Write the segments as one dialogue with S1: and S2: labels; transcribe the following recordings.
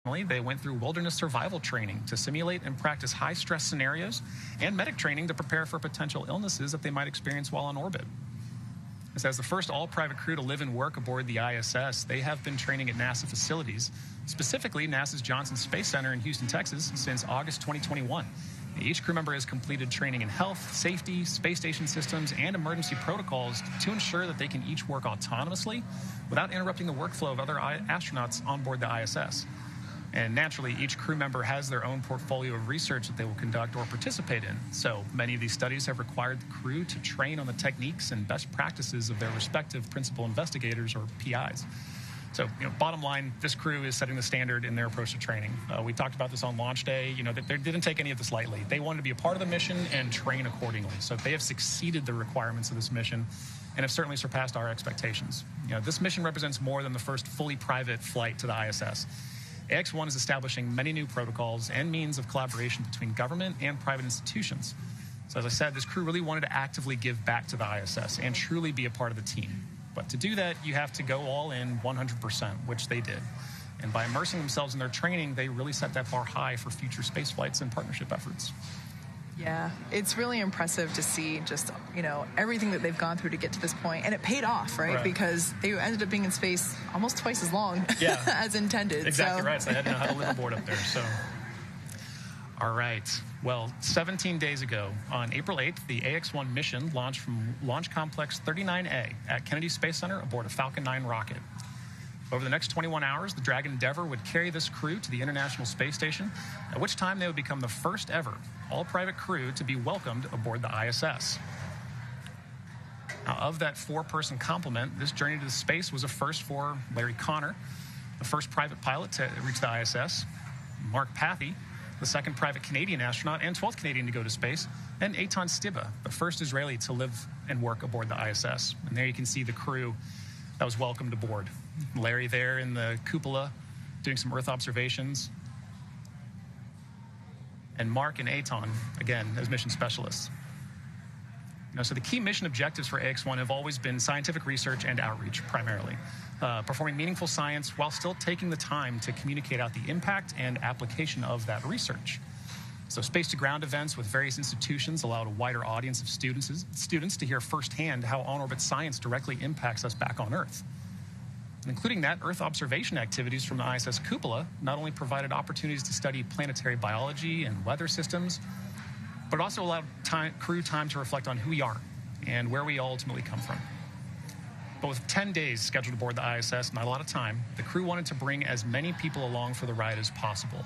S1: They went through wilderness survival training to simulate and practice high-stress scenarios and medic training to prepare for potential illnesses that they might experience while on orbit. As the first all-private crew to live and work aboard the ISS, they have been training at NASA facilities, specifically NASA's Johnson Space Center in Houston, Texas, since August 2021. Each crew member has completed training in health, safety, space station systems, and emergency protocols to ensure that they can each work autonomously without interrupting the workflow of other astronauts on board the ISS. And naturally, each crew member has their own portfolio of research that they will conduct or participate in. So many of these studies have required the crew to train on the techniques and best practices of their respective principal investigators, or PIs. So, bottom line, this crew is setting the standard in their approach to training. We talked about this on launch day. They didn't take any of this lightly. They wanted to be a part of the mission and train accordingly. So they have succeeded the requirements of this mission and have certainly surpassed our expectations. This mission represents more than the first fully private flight to the ISS. AX-1 is establishing many new protocols and means of collaboration between government and private institutions. So as I said, this crew really wanted to actively give back to the ISS and truly be a part of the team. But to do that, you have to go all in 100%, which they did. And by immersing themselves in their training, they really set that bar high for future space flights and partnership efforts.
S2: Yeah, it's really impressive to see just, everything that they've gone through to get to this point. And it paid off, right? Because they ended up being in space almost twice as long as intended.
S1: Exactly right. So they had to know how to live aboard up there. So, all right. Well, 17 days ago, on April 8th, the AX-1 mission launched from Launch Complex 39A at Kennedy Space Center aboard a Falcon 9 rocket. Over the next 21 hours, the Dragon Endeavour would carry this crew to the International Space Station, at which time they would become the first ever all-private crew to be welcomed aboard the ISS. Now, of that four-person complement, this journey to the space was a first for Larry Connor, the first private pilot to reach the ISS, Mark Pathy, the second private Canadian astronaut and 12th Canadian to go to space, and Eitan Stiba, the first Israeli to live and work aboard the ISS. And there you can see the crew that was welcomed aboard. Larry there in the cupola doing some Earth observations. And Mark and Eitan, again, as mission specialists. So the key mission objectives for AX-1 have always been scientific research and outreach, primarily. Performing meaningful science while still taking the time to communicate out the impact and application of that research. So space-to-ground events with various institutions allowed a wider audience of students to hear firsthand how on-orbit science directly impacts us back on Earth. Including that, Earth observation activities from the ISS cupola not only provided opportunities to study planetary biology and weather systems, but also allowed crew time to reflect on who we are and where we ultimately come from. But with 10 days scheduled aboard the ISS, not a lot of time, the crew wanted to bring as many people along for the ride as possible.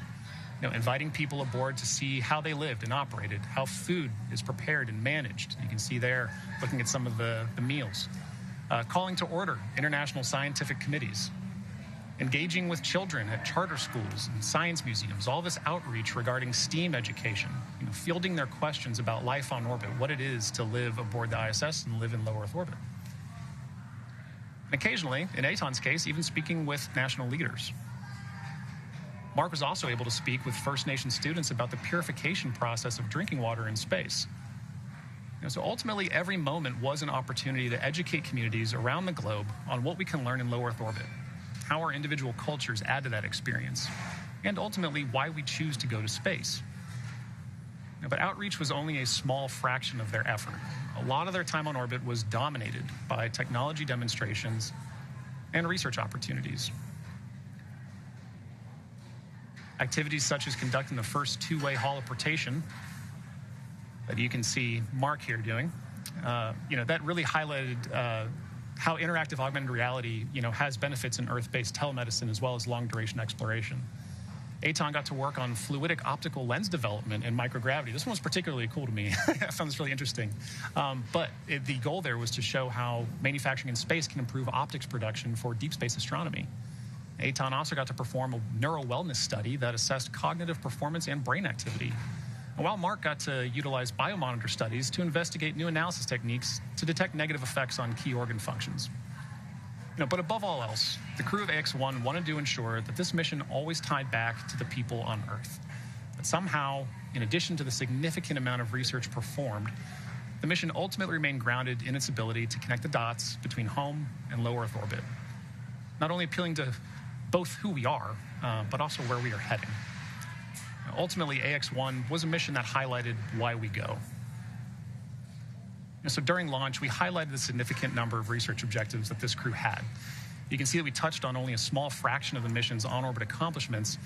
S1: Inviting people aboard to see how they lived and operated, how food is prepared and managed. You can see there, looking at some of the meals. Calling to order international scientific committees. Engaging with children at charter schools and science museums. All this outreach regarding STEAM education. Fielding their questions about life on orbit, what it is to live aboard the ISS and live in low Earth orbit. And occasionally, in Eitan's case, even speaking with national leaders. Mark was also able to speak with First Nation students about the purification process of drinking water in space. So ultimately, every moment was an opportunity to educate communities around the globe on what we can learn in low Earth orbit, how our individual cultures add to that experience, and ultimately why we choose to go to space. But outreach was only a small fraction of their effort. A lot of their time on orbit was dominated by technology demonstrations and research opportunities. Activities such as conducting the first two-way holoportation that you can see Mark here doing, that really highlighted how interactive augmented reality, has benefits in Earth-based telemedicine as well as long-duration exploration. Eitan got to work on fluidic optical lens development and microgravity. This one was particularly cool to me. I found this really interesting. But the goal there was to show how manufacturing in space can improve optics production for deep space astronomy. Eitan also got to perform a neuro-wellness study that assessed cognitive performance and brain activity. And while Mark got to utilize biomonitor studies to investigate new analysis techniques to detect negative effects on key organ functions. But above all else, the crew of AX-1 wanted to ensure that this mission always tied back to the people on Earth. That somehow, in addition to the significant amount of research performed, the mission ultimately remained grounded in its ability to connect the dots between home and low Earth orbit. Not only appealing to both who we are, but also where we are heading. Ultimately, AX-1 was a mission that highlighted why we go. So during launch, we highlighted the significant number of research objectives that this crew had. You can see that we touched on only a small fraction of the mission's on-orbit accomplishments.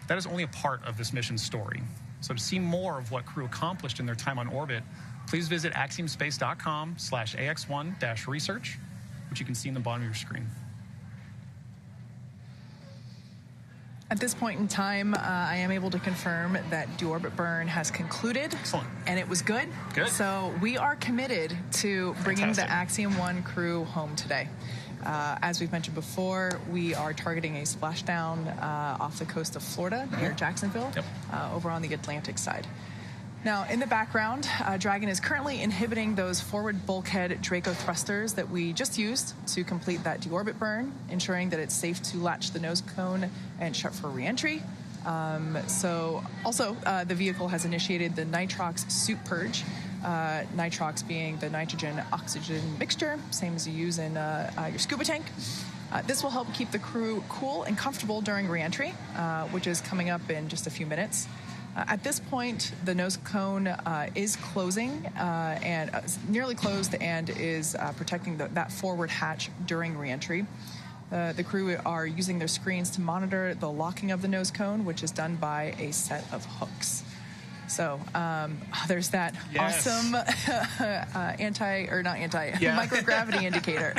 S1: That is only a part of this mission's story. So to see more of what crew accomplished in their time on orbit, please visit axiomspace.com/AX1-research, which you can see in the bottom of your screen.
S2: At this point in time, I am able to confirm that deorbit burn has concluded.
S1: Excellent.
S2: And it was good.
S1: Good.
S2: So we are committed to bringing the Axiom-1 crew home today. As we've mentioned before, we are targeting a splashdown off the coast of Florida near Jacksonville, over on the Atlantic side. Now, in the background, Dragon is currently inhibiting those forward bulkhead Draco thrusters that we just used to complete that deorbit burn, ensuring that it's safe to latch the nose cone and shut for reentry. The vehicle has initiated the nitrox suit purge, nitrox being the nitrogen-oxygen mixture, same as you use in your scuba tank. This will help keep the crew cool and comfortable during reentry, which is coming up in just a few minutes. At this point, the nose cone is closing and nearly closed and is protecting that forward hatch during reentry. The crew are using their screens to monitor the locking of the nose cone, which is done by a set of hooks. So there's that awesome microgravity indicator.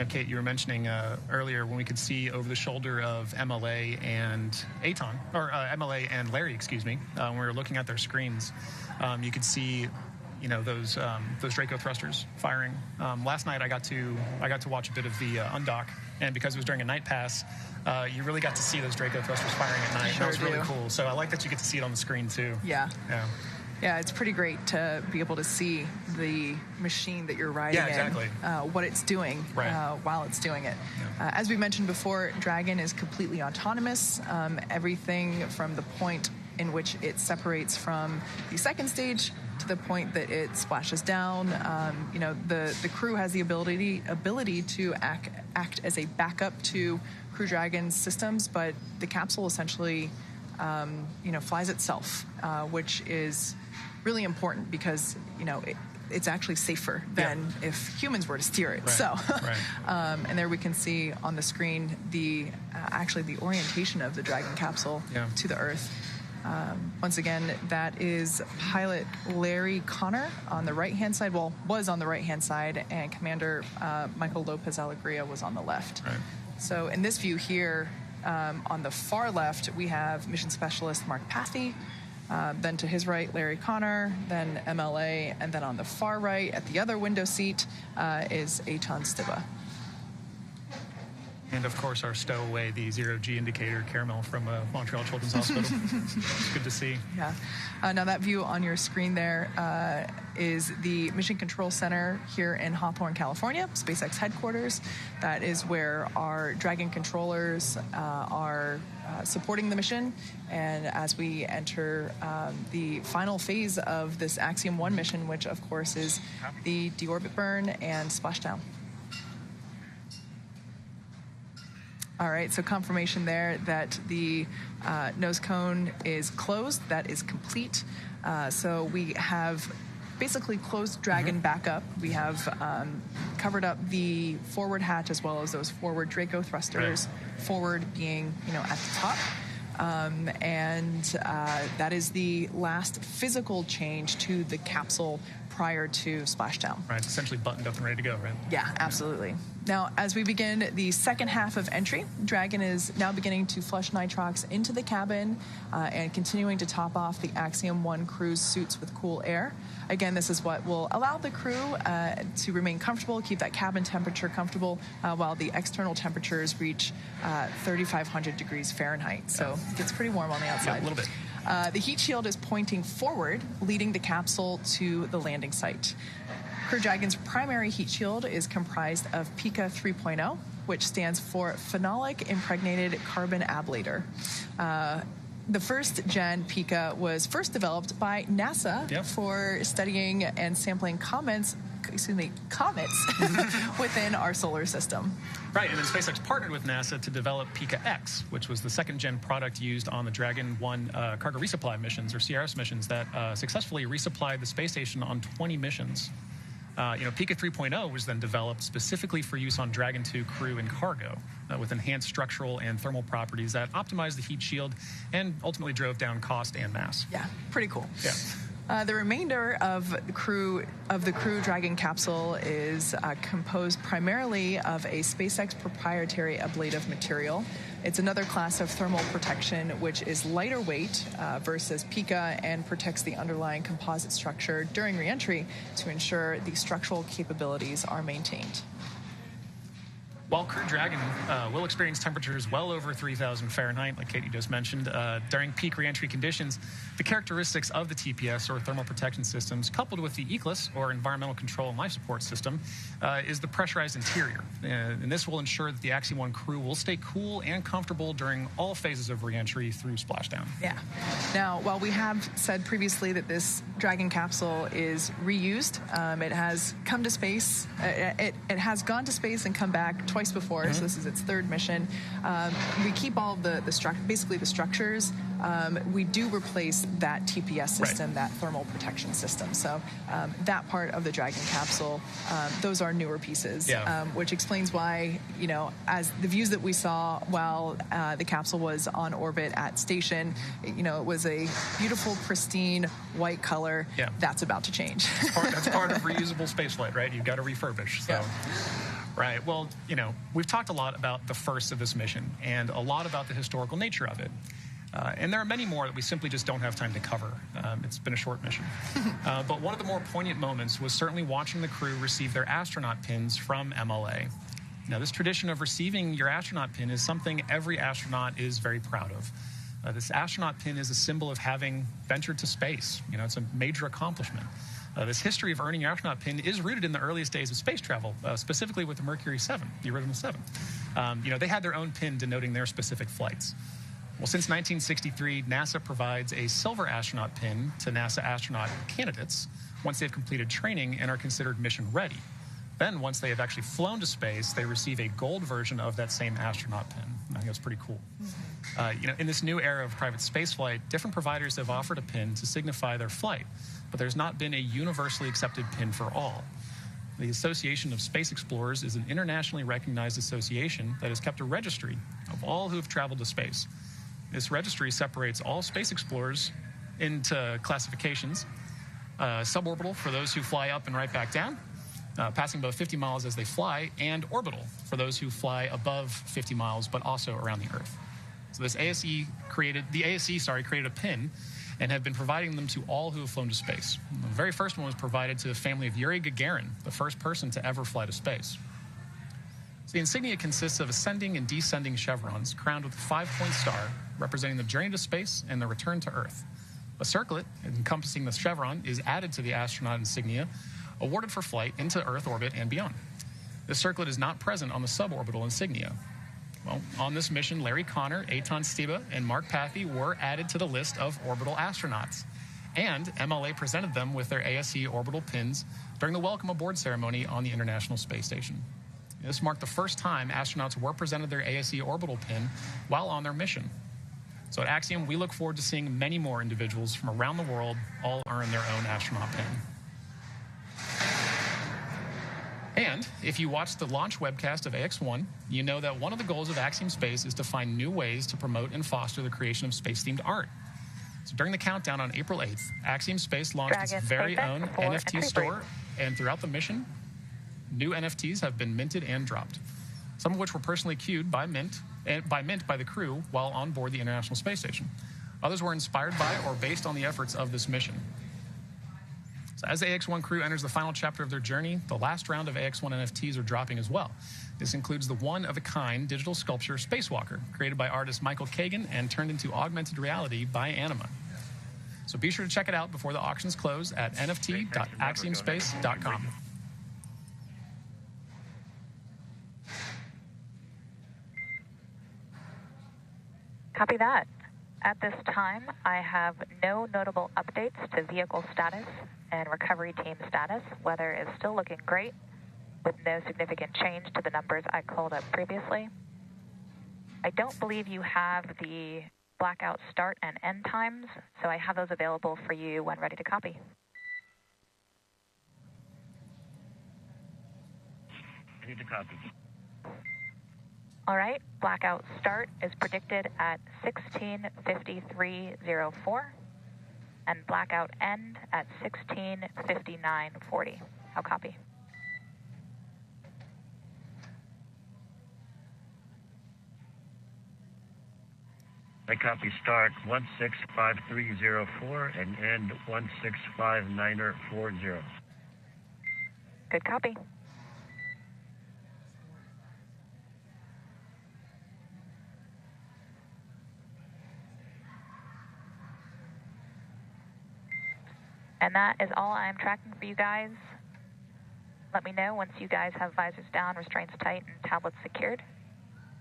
S1: Kate, you were mentioning earlier when we could see over the shoulder of MLA and MLA and Larry, when we were looking at their screens, you could see, those Draco thrusters firing. Last night I got to watch a bit of the undock, and because it was during a night pass, you really got to see those Draco thrusters firing at night. That was really cool. So I like that you get to see it on the screen too.
S2: Yeah. Yeah, it's pretty great to be able to see the machine that you're riding in, what it's doing while it's doing it. Yeah. As we mentioned before, Dragon is completely autonomous. Everything from the point in which it separates from the second stage to the point that it splashes down. The crew has the ability to act as a backup to Crew Dragon's systems, but the capsule essentially flies itself, which is really important because, it's actually safer than if humans were to steer it. And there we can see on the screen the orientation of the Dragon capsule to the Earth. Once again, that is pilot Larry Connor on the right-hand side, was on the right-hand side, and Commander Michael Lopez Alegria was on the left. Right. So in this view here, on the far left, we have Mission Specialist Mark Pathy. Then to his right, Larry Connor, then MLA, and then on the far right, at the other window seat, is Eitan Stiba.
S1: And, of course, our stowaway, the zero-G indicator, Caramel from Montreal Children's Hospital. It's good to see.
S2: Yeah. Now, that view on your screen there is the Mission Control Center here in Hawthorne, California, SpaceX headquarters. That is where our Dragon controllers are supporting the mission. And as we enter the final phase of this Axiom-1 mission, which, of course, is the deorbit burn and splashdown. All right, so confirmation there that the nose cone is closed. That is complete. So we have basically closed Dragon back up. We have covered up the forward hatch as well as those forward Draco thrusters, forward being, at the top. And that is the last physical change to the capsule prior to splashdown.
S1: Right, it's essentially buttoned up and ready to go, right?
S2: Yeah, absolutely. Now, as we begin the second half of entry, Dragon is now beginning to flush nitrox into the cabin and continuing to top off the Axiom-1 crew's suits with cool air. Again, this is what will allow the crew to remain comfortable, keep that cabin temperature comfortable, while the external temperatures reach 3,500 degrees Fahrenheit. So it gets pretty warm on the outside.
S1: Yeah, a little bit.
S2: The heat shield is pointing forward, leading the capsule to the landing site. Crew Dragon's primary heat shield is comprised of Pika 3.0, which stands for Phenolic Impregnated Carbon Ablator. The first-gen Pika was first developed by NASA for studying and sampling comets within our solar system.
S1: Right, and then SpaceX partnered with NASA to develop Pika X, which was the second-gen product used on the Dragon 1 cargo resupply missions, or CRS missions, that successfully resupplied the space station on 20 missions. Pika 3.0 was then developed specifically for use on Dragon 2 crew and cargo with enhanced structural and thermal properties that optimized the heat shield and ultimately drove down cost and mass.
S2: Yeah, pretty cool.
S1: Yeah.
S2: The remainder of the Crew Dragon capsule is composed primarily of a SpaceX proprietary ablative material. It's another class of thermal protection which is lighter weight versus Pika and protects the underlying composite structure during reentry to ensure the structural capabilities are maintained.
S1: While Crew Dragon will experience temperatures well over 3,000 Fahrenheit, like Katie just mentioned, during peak reentry conditions, the characteristics of the TPS, or thermal protection systems, coupled with the ECLSS, or environmental control and life support system, is the pressurized interior. And this will ensure that the Axiom-1 crew will stay cool and comfortable during all phases of reentry through splashdown.
S2: Yeah. Now, while we have said previously that this Dragon capsule is reused, it has come to space, it has gone to space and come back twice before, so this is its third mission. We keep all of basically the structures. We do replace that TPS system, that thermal protection system. So that part of the Dragon capsule, those are newer pieces, which explains why, as the views that we saw while the capsule was on orbit at station, it was a beautiful, pristine, white color. Yeah. That's about to change.
S1: That's part of reusable spaceflight, right? You've got to refurbish. So. Yeah. Right. Well, we've talked a lot about the first of this mission and a lot about the historical nature of it. And there are many more that we simply just don't have time to cover. It's been a short mission. But one of the more poignant moments was certainly watching the crew receive their astronaut pins from MLA. Now, this tradition of receiving your astronaut pin is something every astronaut is very proud of. This astronaut pin is a symbol of having ventured to space. It's a major accomplishment. This history of earning your astronaut pin is rooted in the earliest days of space travel, specifically with the Mercury 7, the original 7. They had their own pin denoting their specific flights. Well, since 1963, NASA provides a silver astronaut pin to NASA astronaut candidates once they've completed training and are considered mission ready. Then, once they have actually flown to space, they receive a gold version of that same astronaut pin. I think that's pretty cool. In this new era of private spaceflight, different providers have offered a pin to signify their flight, but there's not been a universally accepted pin for all. The Association of Space Explorers is an internationally recognized association that has kept a registry of all who have traveled to space. This registry separates all space explorers into classifications: suborbital for those who fly up and right back down, passing above 50 miles as they fly, and orbital for those who fly above 50 miles but also around the Earth. So this ASE created a pin and have been providing them to all who have flown to space. The very first one was provided to the family of Yuri Gagarin, the first person to ever fly to space. So the insignia consists of ascending and descending chevrons crowned with a 5-point star representing the journey to space and the return to Earth. A circlet encompassing the chevron is added to the astronaut insignia, awarded for flight into Earth orbit and beyond. This circlet is not present on the suborbital insignia. Well, on this mission, Larry Connor, Eitan Stiba, and Mark Pathy were added to the list of orbital astronauts. And MLA presented them with their ASE orbital pins during the welcome aboard ceremony on the International Space Station. This marked the first time astronauts were presented their ASE orbital pin while on their mission. So at Axiom, we look forward to seeing many more individuals from around the world all earn their own astronaut pin. And if you watched the launch webcast of AX-1, you know that one of the goals of Axiom Space is to find new ways to promote and foster the creation of space-themed art. So during the countdown on April 8th, Axiom Space launched its very own NFT store, and throughout the mission, new NFTs have been minted and dropped, some of which were personally queued by Mint by the crew while on board the International Space Station. Others were inspired by or based on the efforts of this mission. So as the AX-1 crew enters the final chapter of their journey, the last round of AX-1 NFTs are dropping as well. This includes the one-of-a-kind digital sculpture Spacewalker, created by artist Michael Kagan and turned into augmented reality by Anima. So be sure to check it out before the auctions close at nft.axiomspace.com.
S3: Copy that. At this time, I have no notable updates to vehicle status and recovery team status. Weather is still looking great, with no significant change to the numbers I called up previously. I don't believe you have the blackout start and end times, so I have those available for you when ready to copy.
S4: Ready to copy.
S3: All right, blackout start is predicted at 16:53:04, and blackout end at 16:59:40. I'll copy.
S4: I copy start 165304 and end 165940.
S3: Good copy. And that is all I'm tracking for you guys. Let me know once you guys have visors down, restraints tight, and tablets secured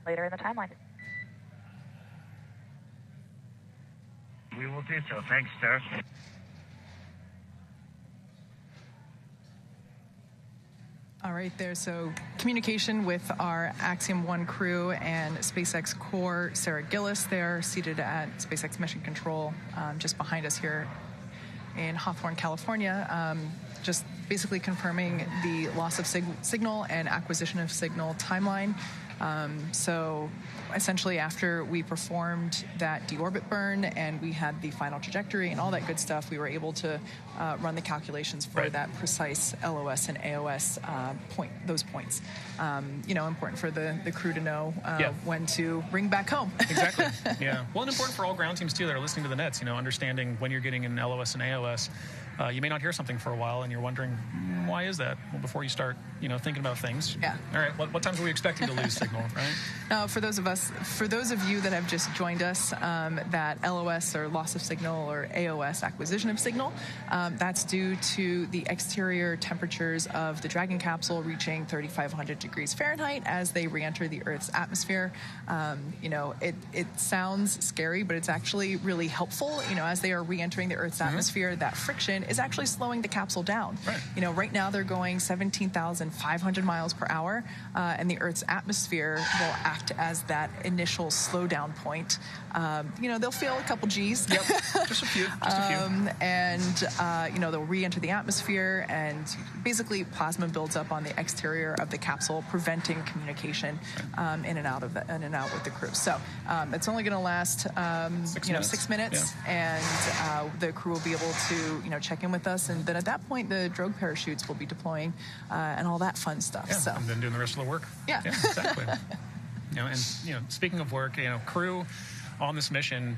S3: later in the timeline.
S4: We will do so. Thanks, sir.
S2: All right there. So communication with our Axiom-1 crew and SpaceX core, Sarah Gillis there, seated at SpaceX Mission Control, just behind us here in Hawthorne, California. Just basically confirming the loss of signal and acquisition of signal timeline. So essentially after we performed that deorbit burn and we had the final trajectory and all that good stuff, we were able to run the calculations for that precise LOS and AOS those points. Important for the crew to know when to bring back home.
S1: Exactly. Yeah. Well, and important for all ground teams too that are listening to the nets, understanding when you're getting an LOS and AOS. You may not hear something for a while, and you're wondering, why is that? Well, before you start, thinking about things.
S2: Yeah.
S1: All right. What times are we expecting to lose signal, right?
S2: Now, for those of you that have just joined us, that LOS or loss of signal or AOS acquisition of signal, that's due to the exterior temperatures of the Dragon capsule reaching 3,500 degrees Fahrenheit as they re-enter the Earth's atmosphere. It sounds scary, but it's actually really helpful. As they are re-entering the Earth's atmosphere, that friction is actually slowing the capsule down.
S1: Right.
S2: Right now they're going 17,500 miles per hour, and the Earth's atmosphere will act as that initial slowdown point. They'll feel a couple G's.
S1: Yep, just a few.
S2: They'll re-enter the atmosphere, and basically plasma builds up on the exterior of the capsule, preventing communication in and out with the crew. So it's only going to last 6 minutes, and the crew will be able to check in with us, and then at that point the drogue parachutes will be deploying and all that fun stuff.
S1: Yeah, and then doing the rest of the work.
S2: Yeah,
S1: exactly. Speaking of work, crew on this mission,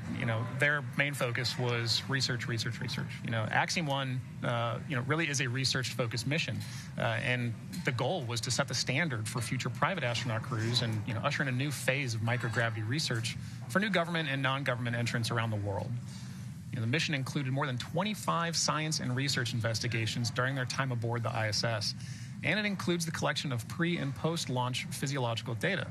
S1: their main focus was research. Axiom-1, really is a research-focused mission, and the goal was to set the standard for future private astronaut crews and usher in a new phase of microgravity research for new government and non-government entrants around the world. The mission included more than 25 science and research investigations during their time aboard the ISS, and it includes the collection of pre- and post-launch physiological data.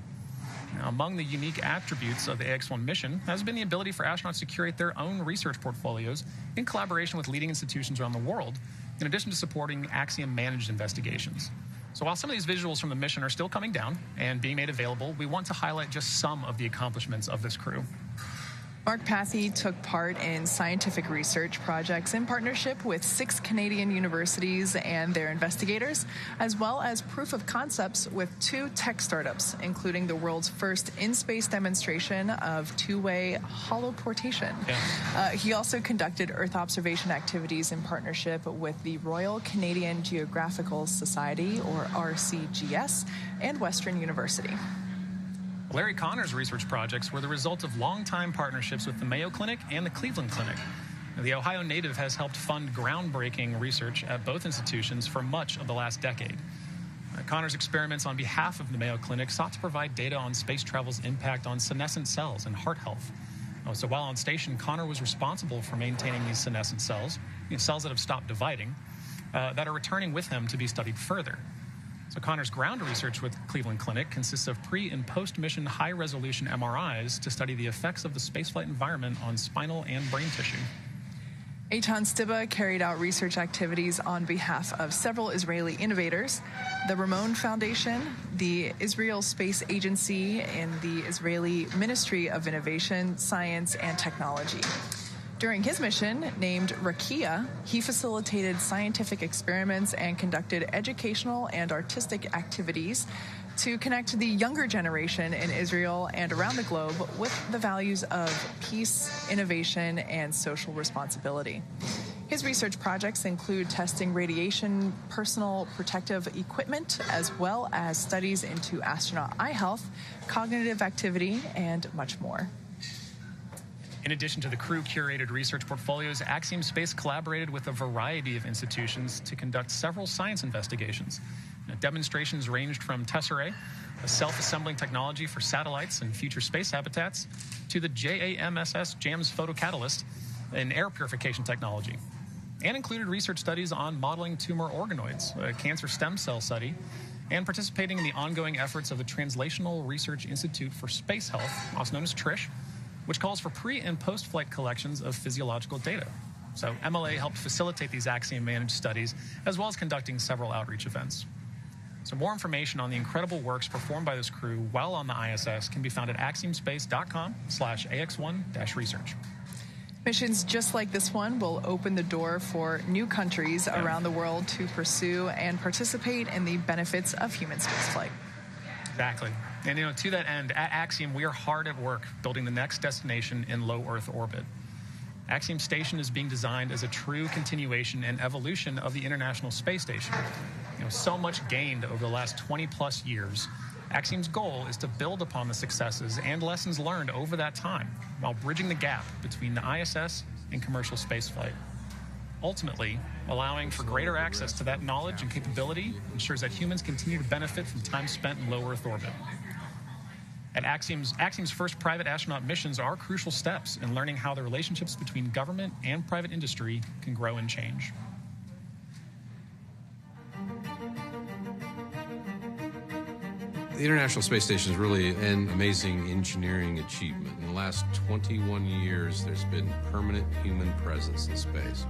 S1: Now, among the unique attributes of the AX-1 mission has been the ability for astronauts to curate their own research portfolios in collaboration with leading institutions around the world, in addition to supporting Axiom-managed investigations. So while some of these visuals from the mission are still coming down and being made available, we want to highlight just some of the accomplishments of this crew.
S2: Mark Pathy took part in scientific research projects in partnership with 6 Canadian universities and their investigators, as well as proof of concepts with 2 tech startups, including the world's first in-space demonstration of two-way holoportation.
S1: Yeah.
S2: He also conducted Earth observation activities in partnership with the Royal Canadian Geographical Society, or RCGS, and Western University.
S1: Larry Connor's research projects were the result of long-time partnerships with the Mayo Clinic and the Cleveland Clinic. The Ohio native has helped fund groundbreaking research at both institutions for much of the last decade. Connor's experiments on behalf of the Mayo Clinic sought to provide data on space travel's impact on senescent cells and heart health. So while on station, Connor was responsible for maintaining these senescent cells, cells that have stopped dividing, that are returning with him to be studied further. So Connor's ground research with Cleveland Clinic consists of pre- and post-mission high-resolution MRIs to study the effects of the spaceflight environment on spinal and brain tissue.
S2: Eitan Stibbe carried out research activities on behalf of several Israeli innovators, the Ramon Foundation, the Israel Space Agency, and the Israeli Ministry of Innovation, Science, and Technology. During his mission, named Rakia, he facilitated scientific experiments and conducted educational and artistic activities to connect the younger generation in Israel and around the globe with the values of peace, innovation, and social responsibility. His research projects include testing radiation, personal protective equipment, as well as studies into astronaut eye health, cognitive activity, and much more.
S1: In addition to the crew-curated research portfolios, Axiom Space collaborated with a variety of institutions to conduct several science investigations. Demonstrations ranged from Tesserae, a self-assembling technology for satellites and future space habitats, to the JAMSS JAMS photocatalyst, an air purification technology, and included research studies on modeling tumor organoids, a cancer stem cell study, and participating in the ongoing efforts of the Translational Research Institute for Space Health, also known as TRISH, which calls for pre- and post-flight collections of physiological data. So MLA helped facilitate these Axiom-managed studies, as well as conducting several outreach events. So more information on the incredible works performed by this crew while on the ISS can be found at axiomspace.com/AX1-research.
S2: Missions just like this one will open the door for new countries around the world to pursue and participate in the benefits of human spaceflight.
S1: Exactly. And, to that end, at Axiom, we are hard at work building the next destination in low Earth orbit. Axiom Station is being designed as a true continuation and evolution of the International Space Station. So much gained over the last 20-plus years. Axiom's goal is to build upon the successes and lessons learned over that time while bridging the gap between the ISS and commercial spaceflight. Ultimately, allowing for greater access to that knowledge and capability ensures that humans continue to benefit from time spent in low Earth orbit. At Axiom's first private astronaut missions are crucial steps in learning how the relationships between government and private industry can grow and change.
S5: The International Space Station is really an amazing engineering achievement. In the last 21 years, there's been permanent human presence in space.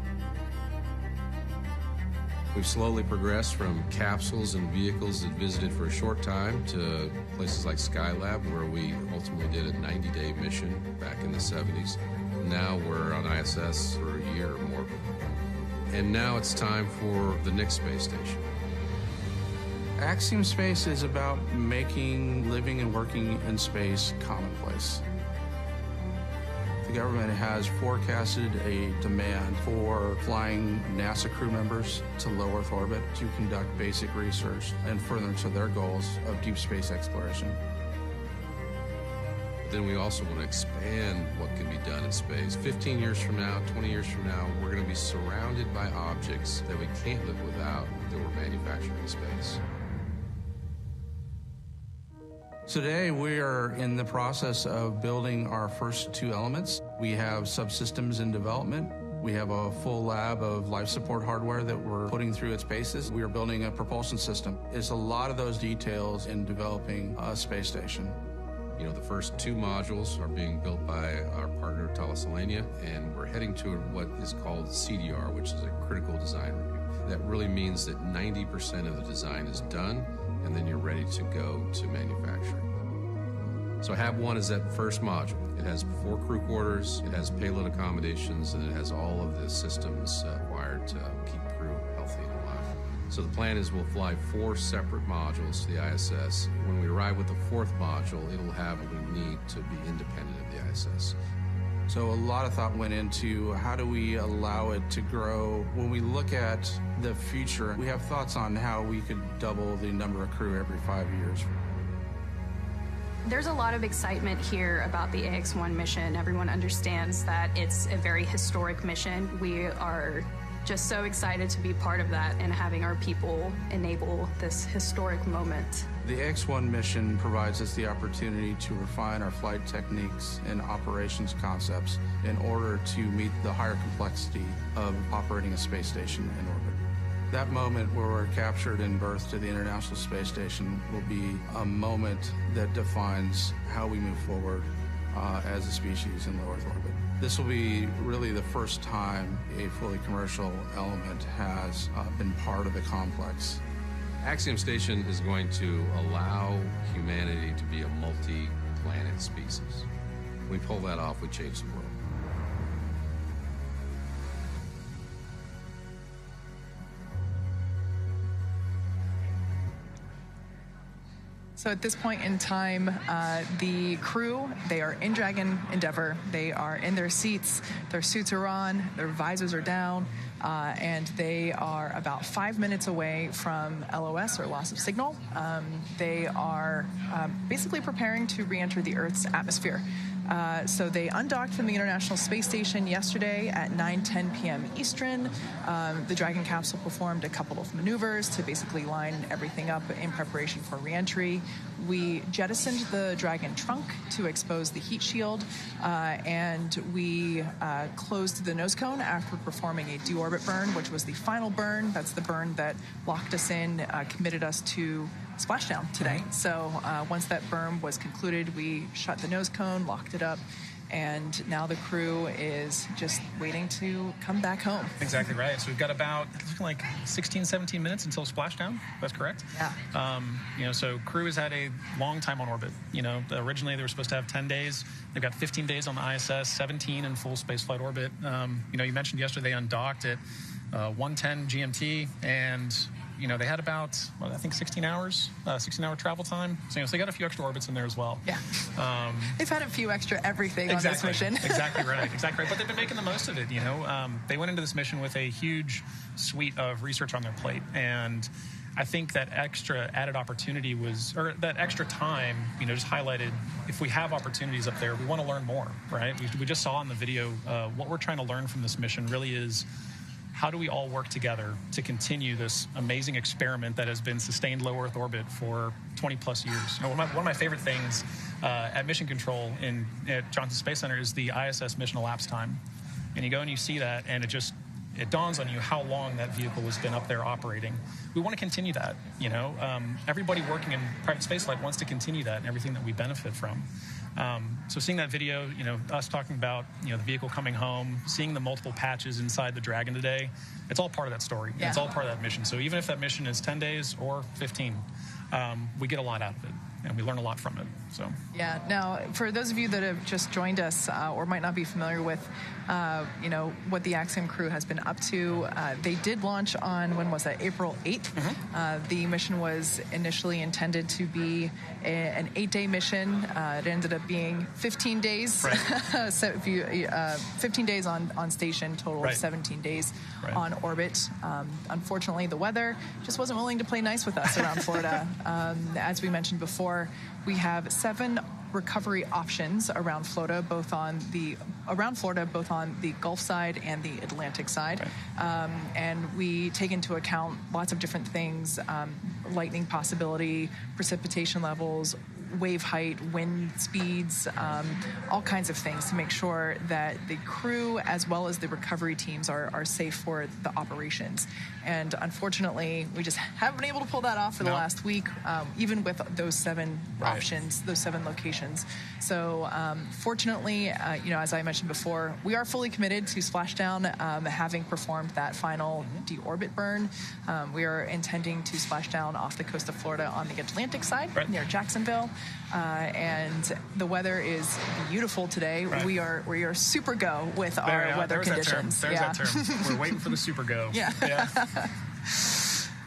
S5: We've slowly progressed from capsules and vehicles that visited for a short time to places like Skylab, where we ultimately did a 90-day mission back in the 70s. Now we're on ISS for a year or more. And now it's time for the next space station.
S6: Axiom Space is about making living and working in space commonplace. The government has forecasted a demand for flying NASA crew members to low Earth orbit to conduct basic research and furtherance of their goals of deep space exploration.
S5: Then we also want to expand what can be done in space. 15 years from now, 20 years from now, we're going to be surrounded by objects that we can't live without that we're manufacturing in space.
S6: Today, we are in the process of building our first two elements. We have subsystems in development. We have a full lab of life support hardware that we're putting through its paces. We are building a propulsion system. It's a lot of those details in developing a space station.
S5: The first two modules are being built by our partner, Thales Alenia, and we're heading to what is called CDR, which is a critical design review. That really means that 90% of the design is done, and then you're ready to go to manufacturing. So HAB1 is that first module. It has 4 crew quarters, it has payload accommodations, and it has all of the systems required to keep crew healthy and alive. So the plan is we'll fly 4 separate modules to the ISS. When we arrive with the 4th module, it'll have what we need to be independent of the ISS.
S6: So a lot of thought went into how do we allow it to grow. When we look at the future, we have thoughts on how we could double the number of crew every 5 years.
S7: There's a lot of excitement here about the AX-1 mission. Everyone understands that it's a very historic mission. We are just so excited to be part of that and having our people enable this historic moment.
S6: The AX-1 mission provides us the opportunity to refine our flight techniques and operations concepts in order to meet the higher complexity of operating a space station in orbit. That moment where we're captured and birthed to the International Space Station will be a moment that defines how we move forward as a species in low Earth orbit. This will be really the first time a fully commercial element has been part of the complex.
S5: Axiom Station is going to allow humanity to be a multi-planet species. When we pull that off, we change the world.
S2: So at this point in time, the crew, they are in Dragon Endeavour. They are in their seats. Their suits are on. Their visors are down. And they are about 5 minutes away from LOS, or loss of signal. They are basically preparing to re-enter the Earth's atmosphere. So they undocked from the International Space Station yesterday at 9:10 p.m. Eastern. The Dragon capsule performed a couple of maneuvers to basically line everything up in preparation for re-entry. We jettisoned the Dragon trunk to expose the heat shield, and we closed the nose cone after performing a deorbit burn, which was the final burn. That's the burn that locked us in, committed us to Splashdown today. So once that burn was concluded, we shut the nose cone, locked it up, and now the crew is just waiting to come back home.
S1: Exactly right. So we've got about, it's looking like 16, 17 minutes until Splashdown. That's correct?
S2: Yeah.
S1: So crew has had a long time on orbit. Originally they were supposed to have 10 days. They've got 15 days on the ISS, 17 in full spaceflight orbit. You mentioned yesterday they undocked at 1:10 GMT, and they had about, 16 hours, 16-hour travel time. So they got a few extra orbits in there as well.
S2: Yeah. They've had a few extra everything on this mission.
S1: Exactly right. But they've been making the most of it, They went into this mission with a huge suite of research on their plate. And I think that extra added opportunity that extra time, just highlighted, if we have opportunities up there, we want to learn more, right? We just saw in the video, what we're trying to learn from this mission really is, how do we all work together to continue this amazing experiment that has been sustained low Earth orbit for 20 plus years? One of my favorite things at Mission Control at Johnson Space Center is the ISS mission elapsed time. And you go and you see that, and it dawns on you how long that vehicle has been up there operating. We want to continue that, Everybody working in private spaceflight wants to continue that and everything that we benefit from. So seeing that video, us talking about, the vehicle coming home, seeing the multiple patches inside the Dragon today, it's all part of that story. Yeah. It's all part of that mission. So even if that mission is 10 days or 15, we get a lot out of it, and we learn a lot from it. So
S2: yeah. Now, for those of you that have just joined us or might not be familiar with, what the Axiom crew has been up to, they did launch on, when was that? April 8th. Mm-hmm. The mission was initially intended to be an 8-day mission. It ended up being 15 days. Right. 15 days on station, total of 17 days on orbit. Unfortunately, the weather just wasn't willing to play nice with us around Florida. As we mentioned before, we have 7 recovery options around Florida, both on the Gulf side and the Atlantic side. Right. And we take into account lots of different things, lightning possibility, precipitation levels, wave height, wind speeds, all kinds of things to make sure that the crew as well as the recovery teams are safe for the operations. And unfortunately, we just haven't been able to pull that off for the last week, even with those 7 options, those 7 locations. So fortunately, as I mentioned before, we are fully committed to Splashdown, having performed that final deorbit burn. We are intending to splash down off the coast of Florida on the Atlantic side, near Jacksonville. And the weather is beautiful today. Right. We are super go with our weather conditions.
S1: There's that term. We're waiting for the super go.
S2: Yeah.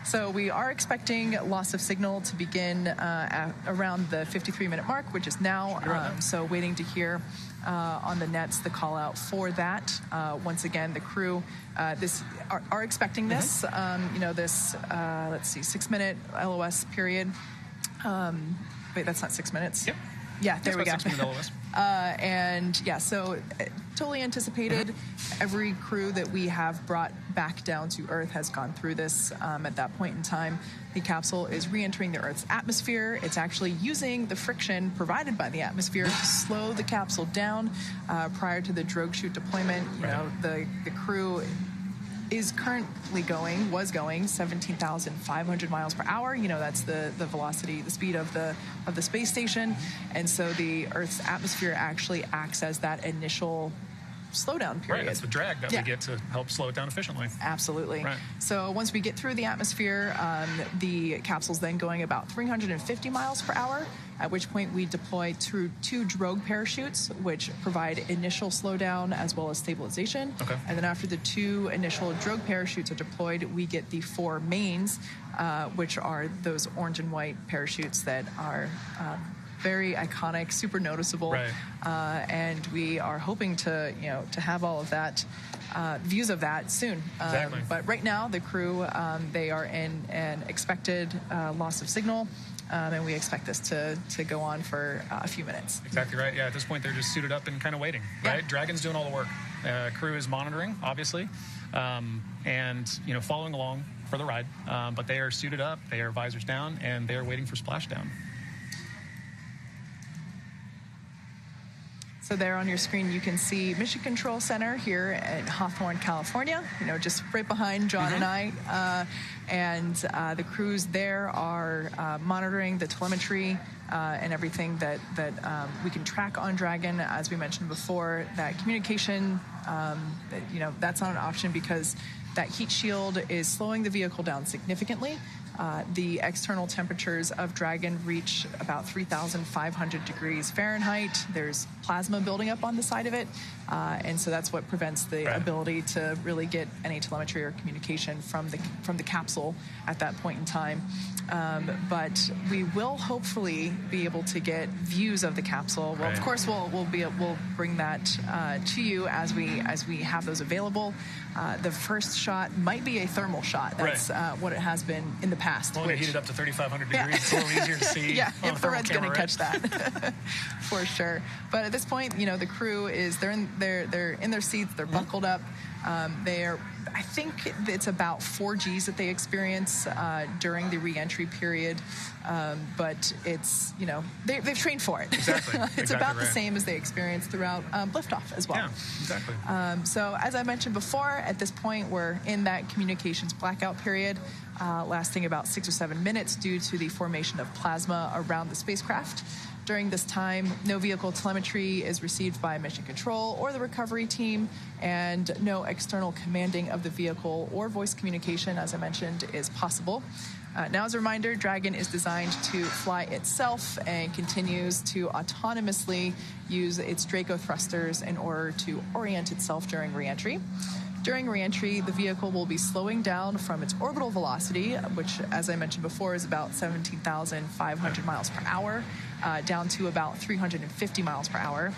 S2: So we are expecting loss of signal to begin around the 53-minute mark, which is now. So waiting to hear on the nets the call out for that. Once again, the crew are expecting this. This 6-minute LOS period. Wait, that's not 6 minutes.
S1: Yep.
S2: Yeah, there we go.
S1: 6 minute LOS.
S2: So totally anticipated. Every crew that we have brought back down to Earth has gone through this at that point in time. The capsule is re-entering the Earth's atmosphere. It's actually using the friction provided by the atmosphere to slow the capsule down prior to the drogue chute deployment. The crew was going 17,500 miles per hour. That's the velocity, the speed of the space station. And so the Earth's atmosphere actually acts as that initial slowdown period.
S1: Right, that's the drag that we get to help slow it down efficiently.
S2: Absolutely.
S1: Right.
S2: So once we get through the atmosphere, the capsule's then going about 350 miles per hour, at which point we deploy two drogue parachutes, which provide initial slowdown as well as stabilization.
S1: Okay.
S2: And then after the 2 initial drogue parachutes are deployed, we get the 4 mains, which are those orange and white parachutes that are very iconic, super noticeable,
S1: right.
S2: And we are hoping to have all of that, views of that soon.
S1: Exactly.
S2: But right now, the crew, they are in an expected loss of signal, and we expect this to go on for a few minutes.
S1: Exactly right. Yeah, at this point, they're just suited up and kind of waiting, right?
S2: Yeah.
S1: Dragon's doing all the work. Crew is monitoring, obviously, and following along for the ride. But they are suited up, they are visors down, and they are waiting for splashdown.
S2: So there on your screen, you can see Mission Control Center here in Hawthorne, California, just right behind John and I. And the crews there are monitoring the telemetry and everything that we can track on Dragon. As we mentioned before, that communication, that's not an option because that heat shield is slowing the vehicle down significantly. The external temperatures of Dragon reach about 3,500 degrees Fahrenheit. There's plasma building up on the side of it, and so that's what prevents the ability to really get any telemetry or communication from the capsule at that point in time. But we will hopefully be able to get views of the capsule. Well, of course, we'll bring that to you as we have those available. The first shot might be a thermal shot. That's what it has been in the past.
S1: Well, we heated up to 3,500 degrees. It's a little easier to see.
S2: Yeah, infrared's going to catch that for sure. But at this point, the crew they're in their seats. They're buckled up. I think it's about 4 Gs that they experience during the re-entry period, but it's they've trained for it.
S1: Exactly.
S2: It's about the same as they experience throughout liftoff as well.
S1: Yeah, exactly.
S2: So as I mentioned before, at this point we're in that communications blackout period, lasting about 6 or 7 minutes due to the formation of plasma around the spacecraft. During this time, no vehicle telemetry is received by Mission Control or the recovery team, and no external commanding of the vehicle or voice communication, as I mentioned, is possible. Now, as a reminder, Dragon is designed to fly itself and continues to autonomously use its Draco thrusters in order to orient itself during re-entry. During re-entry, the vehicle will be slowing down from its orbital velocity, which, as I mentioned before, is about 17,500 miles per hour, down to about 350 miles per hour.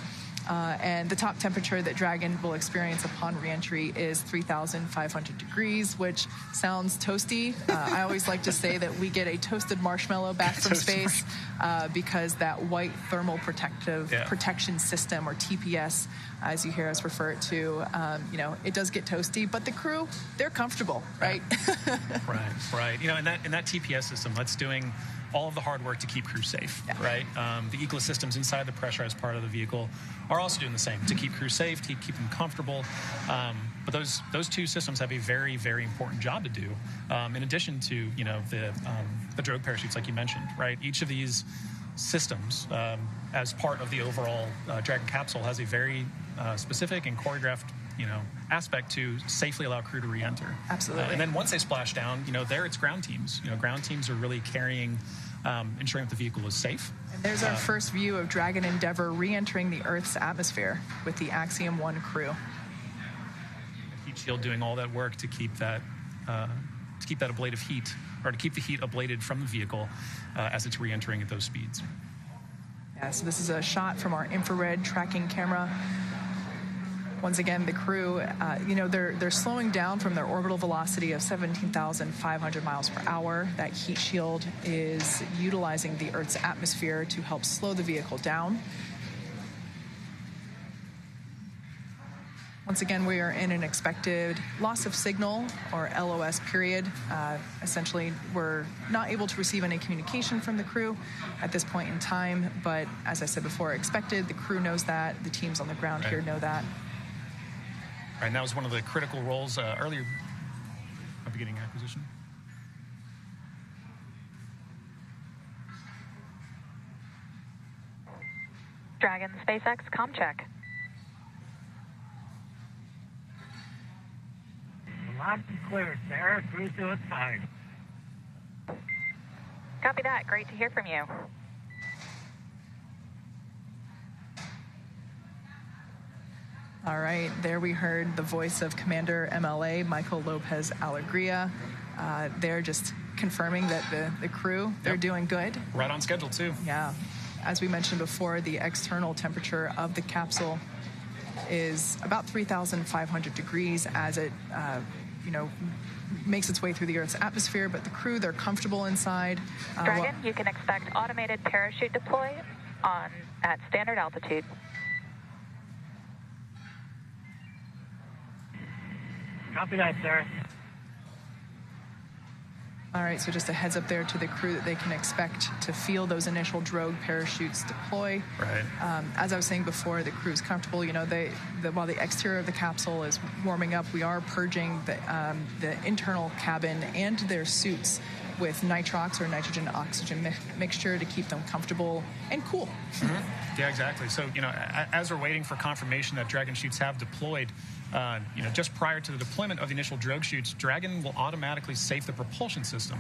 S2: And the top temperature that Dragon will experience upon re-entry is 3,500 degrees, which sounds toasty. I always like to say that we get a toasted marshmallow back from space because that white thermal protection system, or TPS, as you hear us refer it to, it does get toasty, but the crew, they're comfortable, right?
S1: Right. In that TPS system, that's doing all of the hard work to keep crew safe, right? The ecosystems inside the pressurized part of the vehicle are also doing the same to keep crew safe, to keep them comfortable. But those two systems have a very, very important job to do. In addition to the drogue parachutes, like you mentioned, right? Each of these systems, as part of the overall Dragon capsule, has a very specific and choreographed aspect to safely allow crew to re-enter.
S2: Absolutely.
S1: And then once they splash down, there it's ground teams. Ground teams are really carrying, ensuring that the vehicle is safe.
S2: And there's our first view of Dragon Endeavour re-entering the Earth's atmosphere with the Axiom-1 crew.
S1: Heat shield doing all that work to keep that ablative heat, or to keep the heat ablated from the vehicle as it's re-entering at those speeds.
S2: Yeah, so this is a shot from our infrared tracking camera. Once again, the crew, they're slowing down from their orbital velocity of 17,500 miles per hour. That heat shield is utilizing the Earth's atmosphere to help slow the vehicle down. Once again, we are in an expected loss of signal, or LOS period. Essentially, we're not able to receive any communication from the crew at this point in time, but as I said before, expected. The crew knows that. The teams on the ground here know that.
S1: And that was one of the critical roles earlier beginning acquisition.
S3: Dragon SpaceX comm check.
S4: Loud and clear, Sarah. Cruise to its fine.
S3: Copy that. Great to hear from you.
S2: All right, there we heard the voice of Commander MLA Michael Lopez Alegria. They're just confirming that the crew, they're doing good.
S1: Right on schedule, too.
S2: Yeah. As we mentioned before, the external temperature of the capsule is about 3,500 degrees as it, makes its way through the Earth's atmosphere, but the crew, they're comfortable inside.
S3: Dragon, you can expect automated parachute deploy at standard altitude.
S4: Copy that, sir.
S2: All right, so just a heads up there to the crew that they can expect to feel those initial drogue parachutes deploy.
S1: Right.
S2: As I was saying before, the crew is comfortable. While the exterior of the capsule is warming up, we are purging the internal cabin and their suits with nitrox or nitrogen-oxygen mixture to keep them comfortable and cool.
S1: Mm-hmm. Yeah, exactly. So, as we're waiting for confirmation that Dragon chutes have deployed, just prior to the deployment of the initial drogue chutes, Dragon will automatically safe the propulsion system.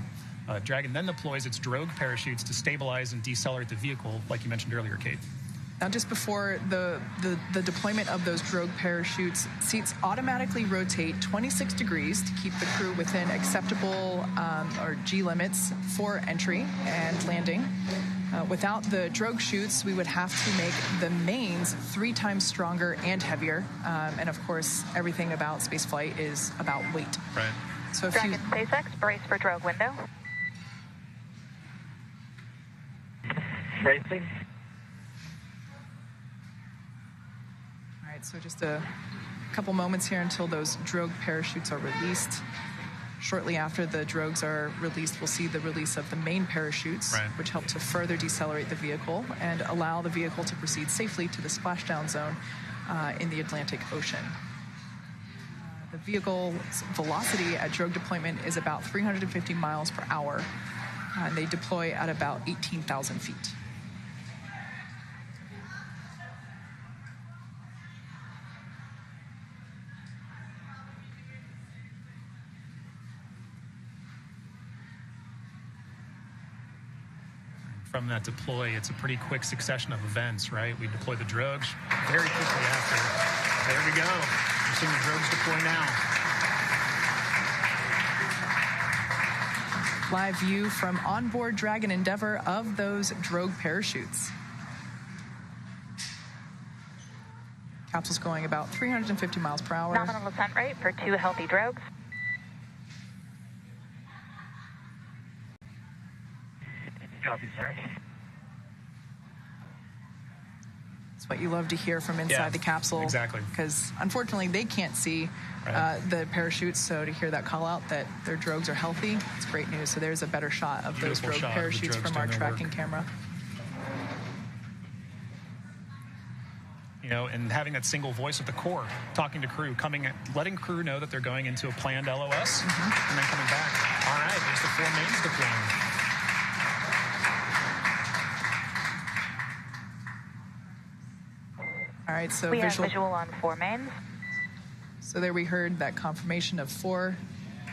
S1: Dragon then deploys its drogue parachutes to stabilize and decelerate the vehicle, like you mentioned earlier, Kate.
S2: Now, just before the deployment of those drogue parachutes, seats automatically rotate 26 degrees to keep the crew within acceptable or G limits for entry and landing. Without the drogue chutes, we would have to make the mains 3 times stronger and heavier. And of course, everything about spaceflight is about weight.
S1: Right.
S2: So if
S3: Dragon SpaceX, brace for drogue window.
S4: Bracing.
S2: All right, so just a couple moments here until those drogue parachutes are released. Shortly after the drogues are released, we'll see the release of the main parachutes,
S1: right,
S2: which help to further decelerate the vehicle and allow the vehicle to proceed safely to the splashdown zone in the Atlantic Ocean. The vehicle's velocity at drogue deployment is about 350 miles per hour, and they deploy at about 18,000 feet.
S1: From that deploy, it's a pretty quick succession of events, right? We deploy the drogues very quickly after. There we go. We're seeing the drogues deploy now.
S2: Live view from onboard Dragon Endeavour of those drogue parachutes. Capsule's going about 350 miles per hour.
S3: Nominal ascent rate for 2 healthy drogues.
S4: Copy, sir.
S2: It's what you love to hear from inside the capsule.
S1: Exactly.
S2: Because unfortunately, they can't see the parachutes, so to hear that call out that their drogues are healthy, it's great news. So there's a better shot of those drogue parachutes from our tracking camera.
S1: And having that single voice of the core, talking to crew, letting crew know that they're going into a planned LOS, and then coming back. All right, there's the 4 mains deploying.
S2: All right, so
S3: we have visual on 4 mains.
S2: So there we heard that confirmation of 4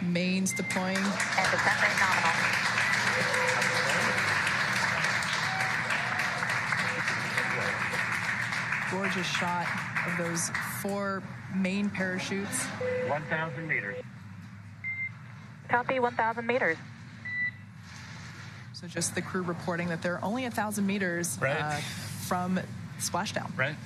S2: mains deploying.
S3: And descent rate nominal.
S2: Gorgeous shot of those 4 main parachutes.
S4: 1,000 meters.
S3: Copy, 1,000 meters.
S2: So just the crew reporting that they're only 1,000 meters from splashdown.
S1: Right.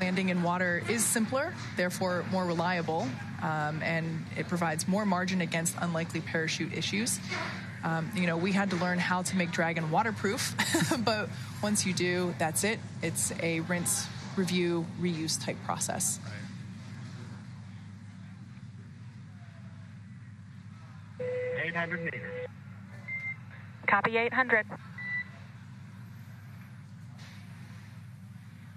S2: Landing in water is simpler, therefore more reliable, and it provides more margin against unlikely parachute issues. We had to learn how to make Dragon waterproof, but once you do, that's it. It's a rinse, review, reuse type process.
S4: Right. 800 meters.
S3: Copy, 800.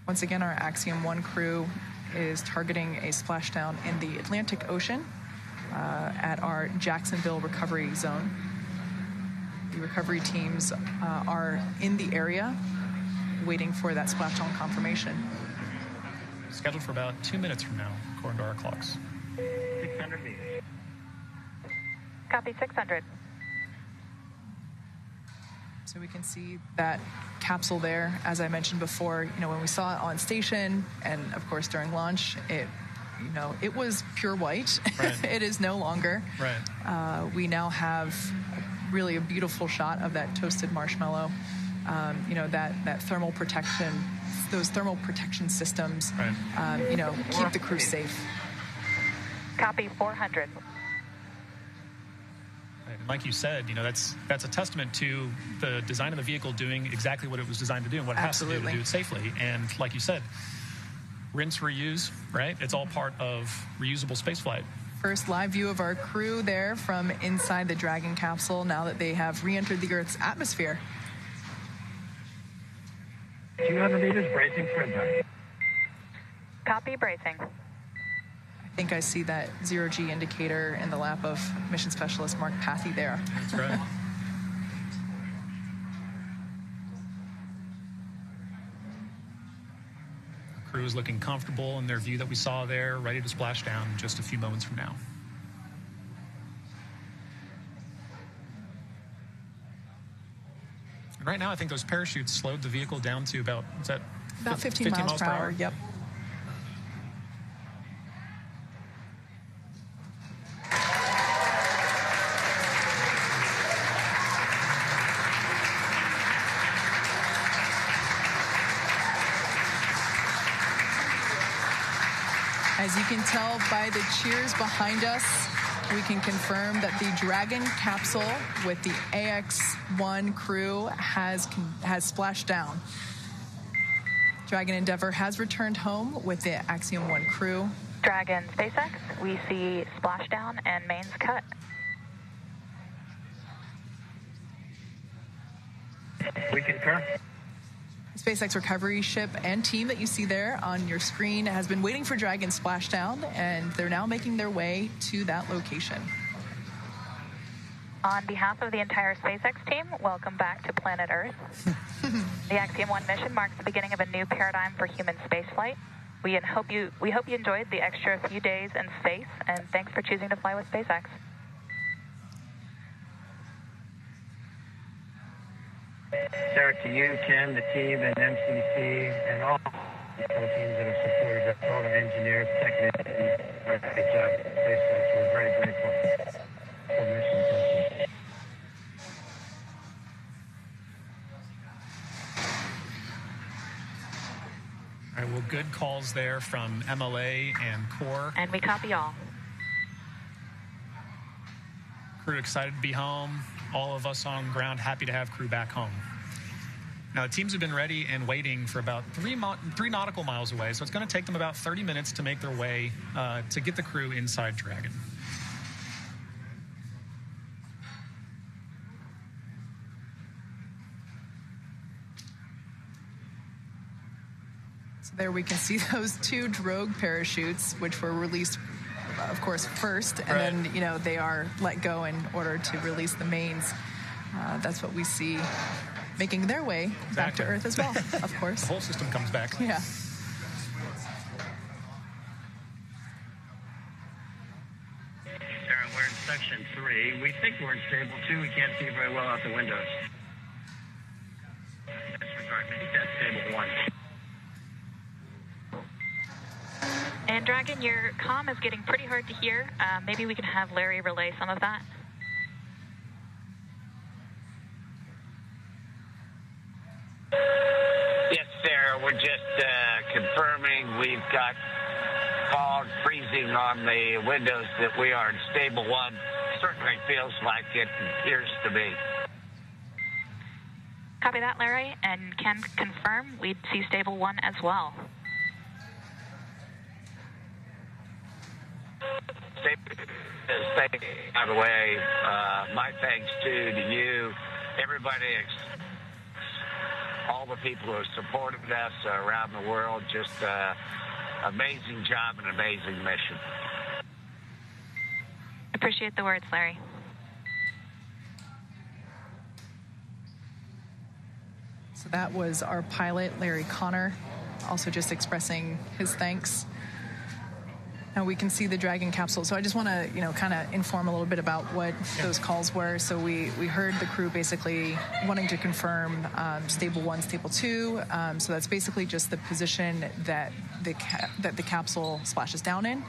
S2: Once again, our Axiom-1 crew is targeting a splashdown in the Atlantic Ocean at our Jacksonville recovery zone. The recovery teams are in the area waiting for that splashdown confirmation.
S1: Scheduled for about 2 minutes from now, according to our clocks.
S4: 600 meters.
S3: Copy 600.
S2: So we can see that capsule there. As I mentioned before, when we saw it on station and of course during launch, it was pure white. Right. It is no longer. Right. We now have really a beautiful shot of that toasted marshmallow. That thermal protection, those thermal protection systems, right. Keep the crew safe.
S3: Copy 400.
S1: Like you said, that's a testament to the design of the vehicle doing exactly what it was designed to do and what it has to do it safely. And like you said, rinse, reuse, right? It's all part of reusable spaceflight.
S2: First live view of our crew there from inside the Dragon capsule now that they have re-entered the Earth's atmosphere.
S4: 200 meters, bracing for impact.
S3: Copy, bracing.
S2: I think I see that 0G indicator in the lap of Mission Specialist Mark Pathy there.
S1: That's right. The crew is looking comfortable in their view that we saw there, ready to splash down just a few moments from now. And right now, I think those parachutes slowed the vehicle down to about
S2: 15 miles per hour? Yep. As you can tell by the cheers behind us, we can confirm that the Dragon capsule with the AX-1 crew has splashed down. Dragon Endeavour has returned home with the Axiom-1 crew.
S3: Dragon SpaceX, we see splashdown and mains cut.
S4: We concur.
S2: SpaceX recovery ship and team that you see there on your screen has been waiting for Dragon splashdown, and they're now making their way to that location.
S3: On behalf of the entire SpaceX team, welcome back to planet Earth. The Axiom-1 mission marks the beginning of a new paradigm for human spaceflight. We hope you enjoyed the extra few days in space, and thanks for choosing to fly with SpaceX.
S4: Sarah, to you, Ken, the team, and MCC, and all the teams that have supported us, all the engineers, technicians, great job at SpaceX. We're very grateful for mission. Thank you.
S1: All right, well, good calls there from MLA and Core.
S3: And we copy all.
S1: Crew excited to be home. All of us on ground happy to have crew back home. Now, the teams have been ready and waiting for about 3 nautical miles away, so it's going to take them about 30 minutes to make their way to get the crew inside Dragon.
S2: So there we can see those 2 drogue parachutes, which were released, of course, first, and then, they are let go in order to release the mains. That's what we see making their way back to Earth as well, of course.
S1: The whole system comes back.
S2: Yeah.
S4: Sarah, we're in section 3. We think we're in stable 2. We can't see very well out the windows. Disregard. I think that's stable 1.
S3: And Dragon, your comm is getting pretty hard to hear. Maybe we can have Larry relay some of that.
S8: Yes, Sarah, we're just confirming we've got fog freezing on the windows that we are in stable 1. Certainly feels like it appears to be.
S3: Copy that, Larry, and can confirm we'd see stable 1 as well.
S8: By the way, my thanks to you, everybody, all the people who have supported us around the world. Just amazing job and amazing mission.
S3: Appreciate the words, Larry.
S2: So that was our pilot, Larry Connor, also just expressing his thanks. Now we can see the Dragon capsule. So I just want to, kind of inform a little bit about what those calls were. So we heard the crew basically wanting to confirm stable 1, stable 2. So that's basically just the position that the capsule splashes down in.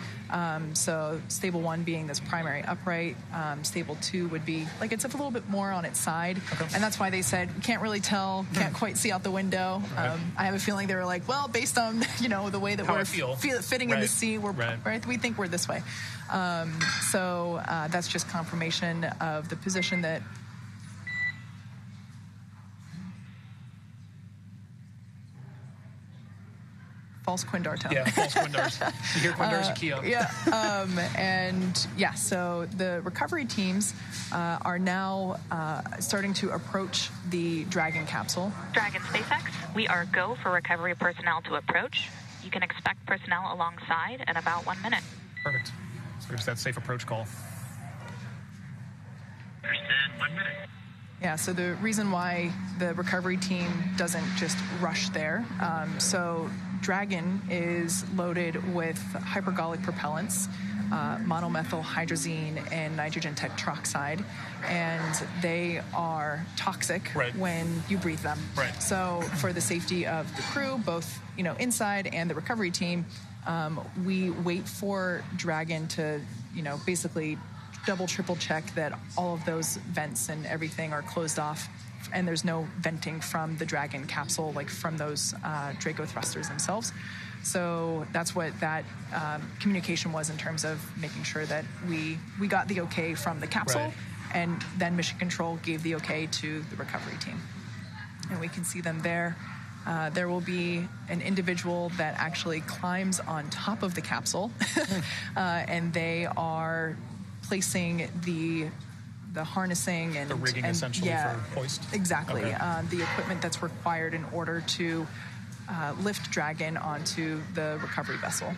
S2: So stable 1 being this primary upright. Stable 2 would be like it's a little bit more on its side. Okay. And that's why they said, can't really tell, can't quite see out the window. Right. I have a feeling they were like, well, based on, the way that we're fitting in the sea, we think we're this way. So that's just confirmation of the position that false Quindar tone.
S1: Yeah, false Quindars. You hear Quindars, you key up.
S2: Yeah, so the recovery teams are now starting to approach the Dragon capsule.
S3: Dragon SpaceX, we are go for recovery personnel to approach. You can expect personnel alongside in about 1 minute.
S1: Perfect. So there's that safe approach call.
S8: Understand, 1 minute.
S2: Yeah, so the reason why the recovery team doesn't just rush there, so Dragon is loaded with hypergolic propellants, monomethyl hydrazine and nitrogen tetroxide, and they are toxic when you breathe them.
S1: Right.
S2: So for the safety of the crew, both inside and the recovery team, we wait for Dragon to basically double, triple check that all of those vents and everything are closed off and there's no venting from the Dragon capsule, like from those Draco thrusters themselves. So that's what that communication was in terms of making sure that we got the okay from the capsule, and then Mission Control gave the okay to the recovery team. And we can see them there. There will be an individual that actually climbs on top of the capsule, and they are placing the harnessing and
S1: the rigging essentially for hoist.
S2: Exactly.
S1: Okay.
S2: The equipment that's required in order to lift Dragon onto the recovery vessel.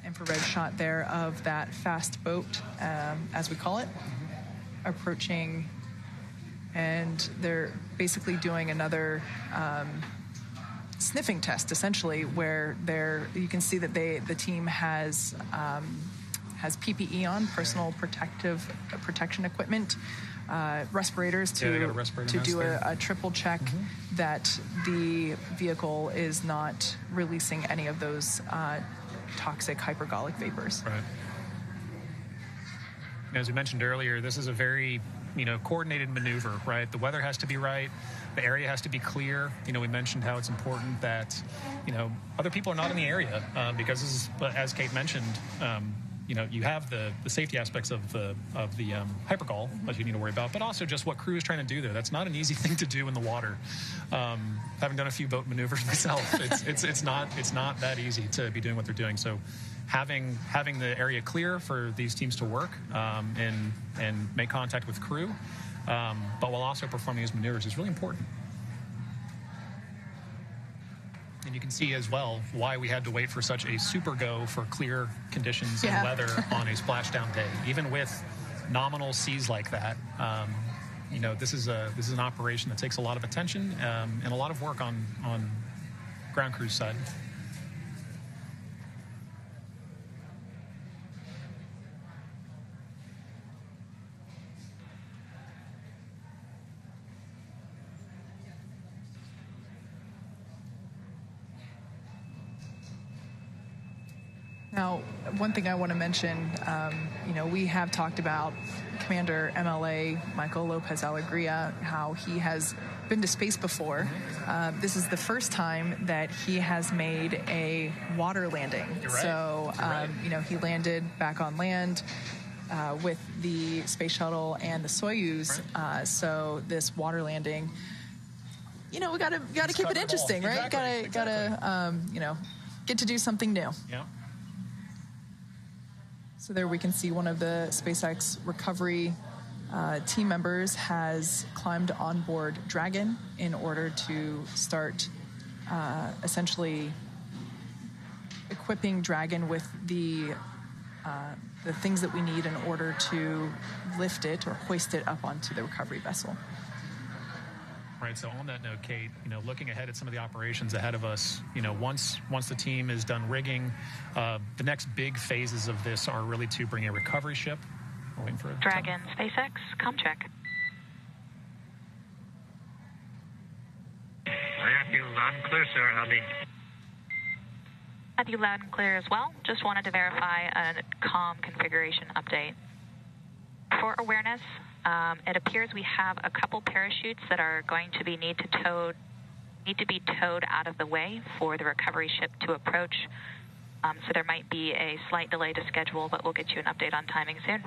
S2: Infrared shot there of that fast boat, as we call it, approaching, and they're basically doing another sniffing test, essentially, where you can see that the team has PPE on, personal protection equipment, respirators to do a triple check that the vehicle is not releasing any of those toxic hypergolic vapors.
S1: Right. As we mentioned earlier, this is a very coordinated maneuver, right? The weather has to be right. The area has to be clear. We mentioned how it's important that, other people are not in the area because this is, as Kate mentioned, you have the safety aspects of the hypergol that you need to worry about, but also just what crew is trying to do there. That's not an easy thing to do in the water. Having done a few boat maneuvers myself, it's not that easy to be doing what they're doing. So having the area clear for these teams to work and make contact with crew, but while also performing these maneuvers is really important. And you can see as well why we had to wait for such a super go for clear conditions and weather on a splashdown day. Even with nominal seas like that, this is an operation that takes a lot of attention and a lot of work on ground crew's side.
S2: Now, one thing I want to mention, we have talked about Commander MLA Michael Lopez Alegria, how he has been to space before. This is the first time that he has made a water landing.
S1: You're right.
S2: So, he landed back on land with the space shuttle and the Soyuz.
S1: Right.
S2: So this water landing, we gotta keep it interesting, right?
S1: Exactly.
S2: Gotta get to do something new.
S1: Yeah.
S2: So there we can see one of the SpaceX recovery team members has climbed on board Dragon in order to start essentially equipping Dragon with the things that we need in order to lift it or hoist it up onto the recovery vessel.
S1: Right. So on that note, Kate, looking ahead at some of the operations ahead of us, once the team is done rigging, the next big phases of this are really to bring a recovery ship. We're waiting for
S3: Dragon, SpaceX, com check.
S4: I have you loud and clear, sir. Howdy.
S3: Have you loud and clear as well. Just wanted to verify a comm configuration update. For awareness, it appears we have a couple parachutes that are going to need to be towed out of the way for the recovery ship to approach. So there might be a slight delay to schedule, but we'll get you an update on timing soon.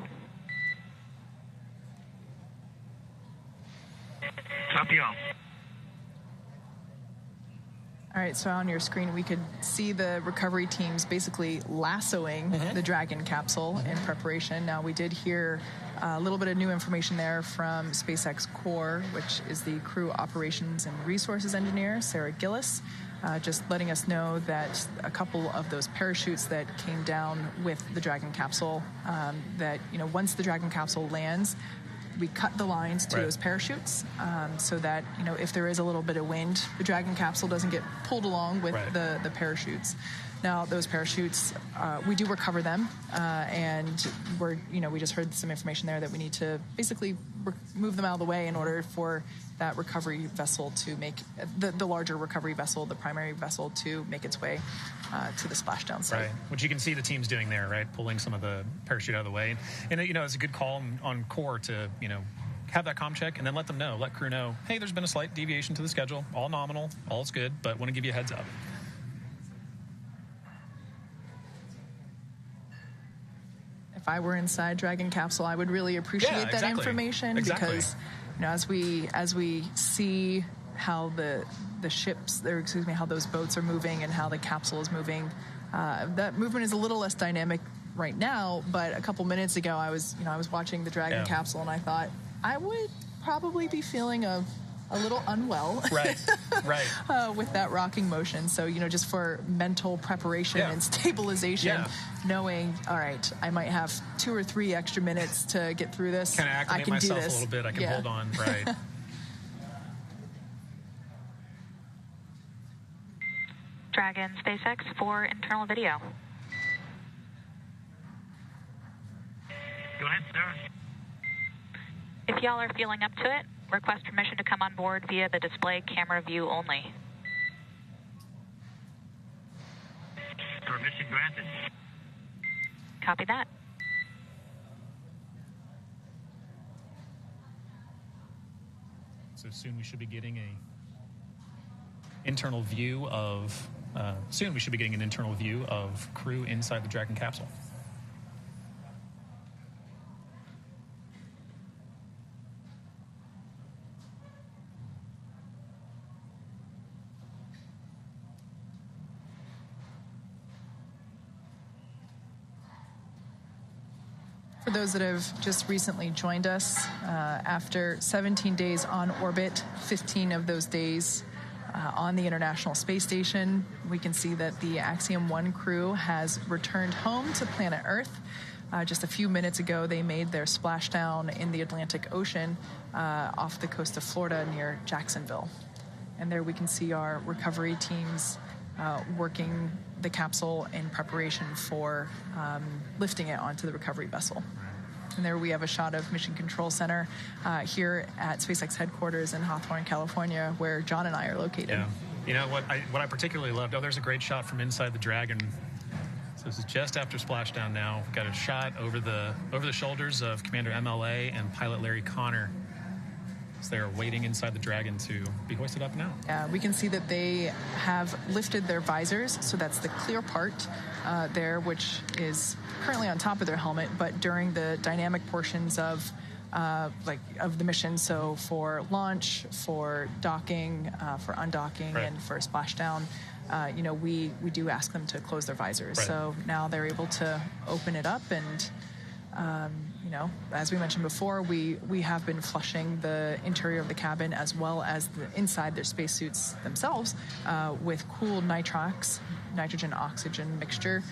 S4: Copy all.
S2: All right, so on your screen, we could see the recovery teams basically lassoing the Dragon capsule in preparation. Now, we did hear a little bit of new information there from SpaceX Core, which is the crew operations and resources engineer, Sarah Gillis, just letting us know that a couple of those parachutes that came down with the Dragon capsule, that, once the Dragon capsule lands, we cut the lines to those parachutes so that, if there is a little bit of wind, the Dragon capsule doesn't get pulled along with the parachutes. Now, those parachutes, we do recover them, and we just heard some information there that we need to basically move them out of the way in order for that recovery vessel to make, the larger recovery vessel, the primary vessel, to make its way to the splashdown site.
S1: Right, which you can see the team's doing there, right, pulling some of the parachute out of the way. And it's a good call on Core to, have that comm check and then let crew know, hey, there's been a slight deviation to the schedule, all nominal, all's good, but want to give you a heads up.
S2: If I were inside Dragon capsule, I would really appreciate that information because, as we see how the ships, or how those boats are moving and how the capsule is moving, that movement is a little less dynamic right now. But a couple minutes ago, I was watching the Dragon capsule, and I thought I would probably be feeling a little unwell, with that rocking motion. So, just for mental preparation and stabilization, knowing, all right, I might have 2 or 3 extra minutes to get through this.
S1: Kind of acclimate myself a little bit. I can hold on, right.
S3: Dragon, SpaceX for internal video.
S4: Go ahead, sir.
S3: If y'all are feeling up to it, request permission to come on board via the display camera view only.
S4: Permission granted.
S3: Copy that.
S1: So soon we should be getting an internal view of crew inside the Dragon capsule.
S2: For those that have just recently joined us, after 17 days on orbit, 15 of those days on the International Space Station, we can see that the Axiom-1 crew has returned home to planet Earth. Just a few minutes ago, they made their splashdown in the Atlantic Ocean off the coast of Florida near Jacksonville. And there we can see our recovery teams working the capsule in preparation for lifting it onto the recovery vessel. And there we have a shot of Mission Control Center here at SpaceX headquarters in Hawthorne, California, where John and I are located.
S1: Yeah. You know what I particularly loved? There's a great shot from inside the Dragon. So this is just after splashdown now. We've got a shot over the shoulders of Commander MLA and pilot Larry Connor. So they're waiting inside the Dragon to be hoisted up now.
S2: We can see that they have lifted their visors, so that's the clear part there, which is currently on top of their helmet, but during the dynamic portions of the mission, so for launch, for docking, for undocking, and for splashdown, we do ask them to close their visors. So now they're able to open it up and as we mentioned before, we have been flushing the interior of the cabin as well as inside their spacesuits themselves with cooled nitrox, nitrogen-oxygen mixture,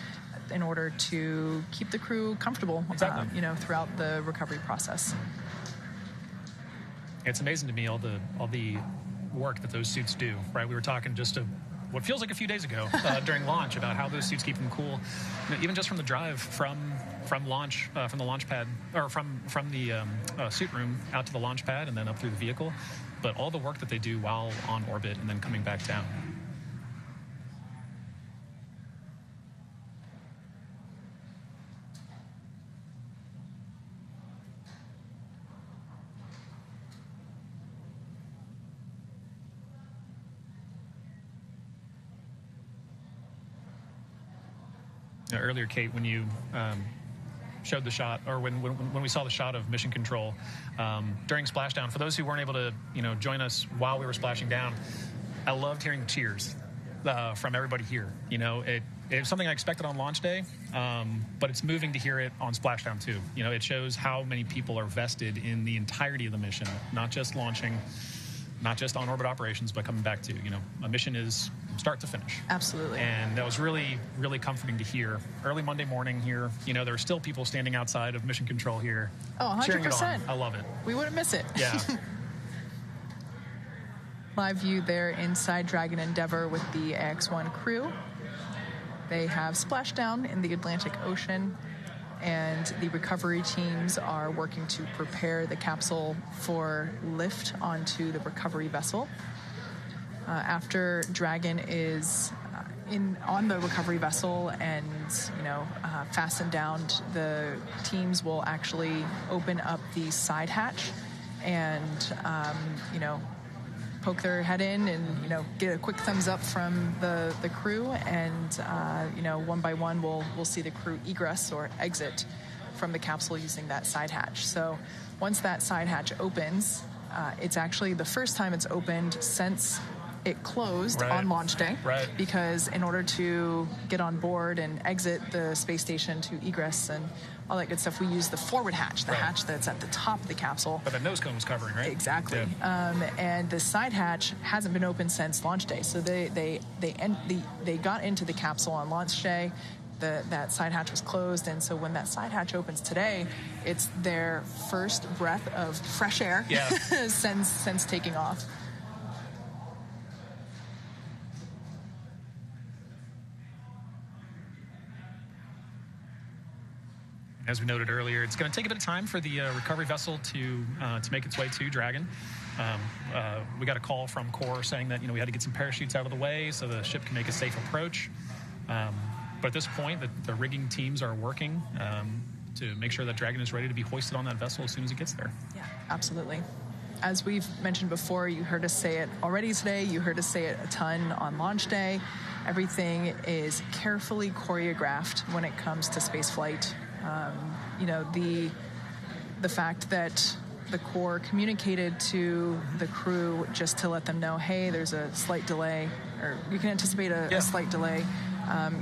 S2: in order to keep the crew comfortable, throughout the recovery process.
S1: It's amazing to me all the work that those suits do. Right, we were talking just what feels like a few days ago during launch about how those suits keep them cool, even just from the drive from launch, from the launch pad, or from the suit room out to the launch pad and then up through the vehicle. But all the work that they do while on orbit and then coming back down. Earlier, Kate, when you showed the shot, or when we saw the shot of mission control during splashdown, for those who weren't able to join us while we were splashing down, I loved hearing cheers from everybody here. It was something I expected on launch day, but it's moving to hear it on splashdown too. It shows how many people are vested in the entirety of the mission, not just launching, not just on orbit operations, but coming back to, a mission is start to finish.
S2: Absolutely.
S1: And that was really, really comforting to hear. Early Monday morning here, there are still people standing outside of mission control here.
S2: Oh, 100%.
S1: Cheering it on. I love it.
S2: We wouldn't miss it.
S1: Yeah.
S2: Live view there inside Dragon Endeavour with the AX-1 crew. They have splashed down in the Atlantic Ocean, and the recovery teams are working to prepare the capsule for lift onto the recovery vessel. After Dragon is on the recovery vessel and fastened down, the teams will actually open up the side hatch and poke their head in and get a quick thumbs up from the crew, and one by one we'll see the crew egress or exit from the capsule using that side hatch. So once that side hatch opens, it's actually the first time it's opened since it closed on launch day, because in order to get on board and exit the space station to egress and all that good stuff, we use the forward hatch, the hatch that's at the top of the capsule.
S1: But the nose cone was covering, right?
S2: Exactly. Yeah. And the side hatch hasn't been open since launch day. So they got into the capsule on launch day. That side hatch was closed, and so when that side hatch opens today, it's their first breath of fresh air since taking off.
S1: As we noted earlier, it's going to take a bit of time for the recovery vessel to make its way to Dragon. We got a call from Core saying that we had to get some parachutes out of the way so the ship can make a safe approach. But at this point, the rigging teams are working to make sure that Dragon is ready to be hoisted on that vessel as soon as it gets there.
S2: Yeah, absolutely. As we've mentioned before, you heard us say it already today. You heard us say it a ton on launch day. Everything is carefully choreographed when it comes to space flight. The fact that the Core communicated to the crew just to let them know, hey, there's a slight delay, or you can anticipate a slight delay.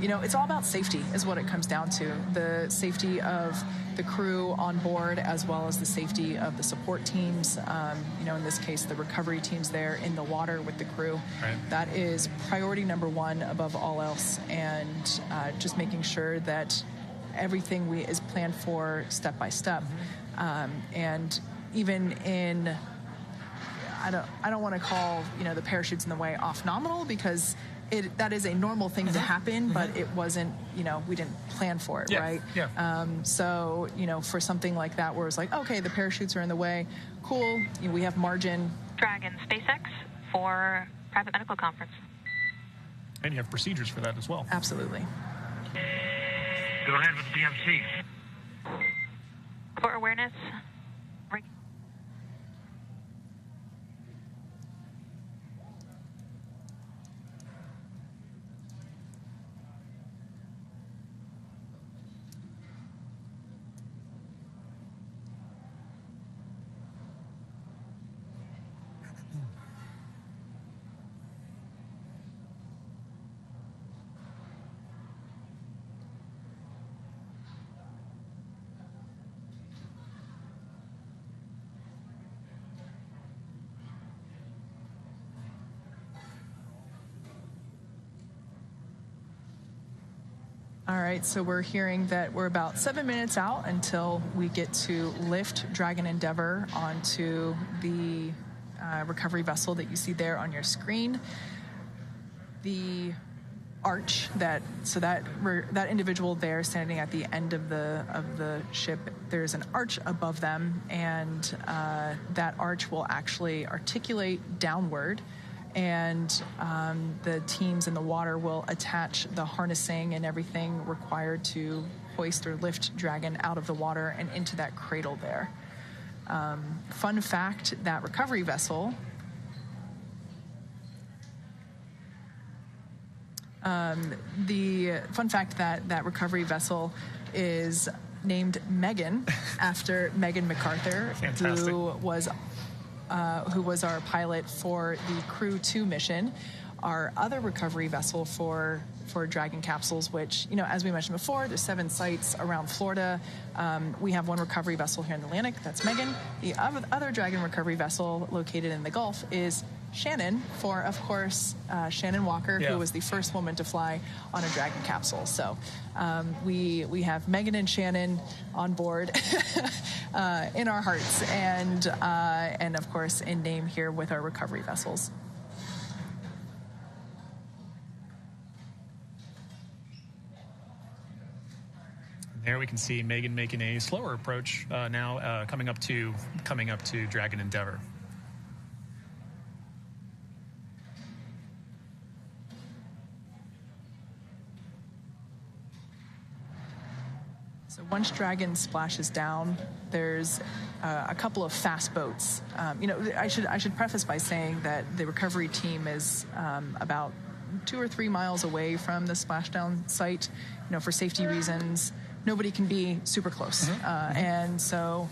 S2: It's all about safety is what it comes down to. The safety of the crew on board, as well as the safety of the support teams. In this case, the recovery teams there in the water with the crew.
S1: Right.
S2: That is priority number one above all else, and just making sure that everything is planned for step by step. And even in, I don't want to call the parachutes in the way off nominal, because that is a normal thing to happen, but it wasn't, we didn't plan for it, right?
S1: Yeah.
S2: So, for something like that where it's like, okay, the parachutes are in the way, cool, we have margin.
S3: Dragon SpaceX for private medical conference.
S1: And you have procedures for that as well.
S2: Absolutely.
S4: Go ahead with the DMC.
S3: For awareness,
S2: All right, so we're hearing that we're about 7 minutes out until we get to lift Dragon Endeavour onto the recovery vessel that you see there on your screen. The arch that individual there standing at the end of the ship, there's an arch above them, and that arch will actually articulate downward, and the teams in the water will attach the harnessing and everything required to hoist or lift Dragon out of the water and into that cradle there. Fun fact, that recovery vessel that recovery vessel is named Megan after Megan MacArthur, who was our pilot for the Crew 2 mission. Our other recovery vessel for Dragon capsules, which, as we mentioned before, there's 7 sites around Florida. We have one recovery vessel here in the Atlantic, that's Megan. The other Dragon recovery vessel located in the Gulf is Shannon, for, of course, Shannon Walker, who was the first woman to fly on a Dragon capsule. So we have Megan and Shannon on board in our hearts, and of course in name here with our recovery vessels.
S1: There we can see Megan making a slower approach now, coming up to Dragon Endeavour.
S2: So once Dragon splashes down, there's a couple of fast boats. I should preface by saying that the recovery team is about 2 or 3 miles away from the splashdown site. For safety reasons, nobody can be super close, and so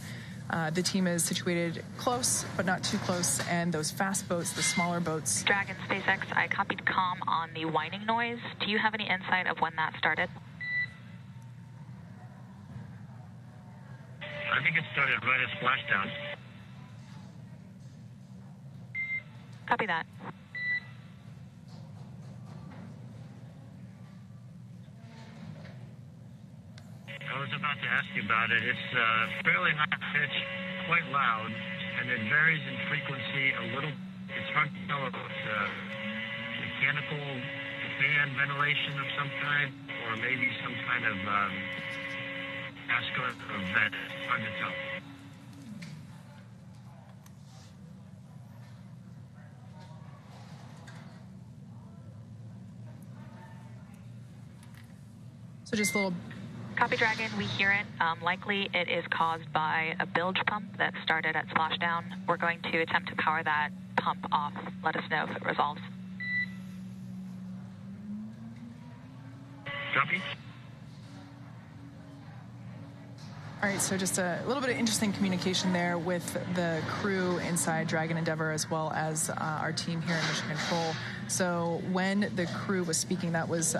S2: the team is situated close, but not too close. And those fast boats, the smaller boats.
S3: Dragon SpaceX, I copied comm on the whining noise. Do you have any insight of when that started?
S4: I think it started right at Splashdown.
S3: Copy that.
S4: I was about to ask you about it. It's fairly high pitch, quite loud, and it varies in frequency a little. It's hard to tell if it's mechanical fan ventilation of some kind, or maybe some kind of astronaut event. It's hard to tell.
S2: So just a little.
S3: Copy, Dragon. We hear it. Likely it is caused by a bilge pump that started at Splashdown. We're going to attempt to power that pump off. Let us know if it resolves.
S4: Copy.
S2: All right, so just a little bit of interesting communication there with the crew inside Dragon Endeavour, as well as our team here in Mission Control. So when the crew was speaking, that was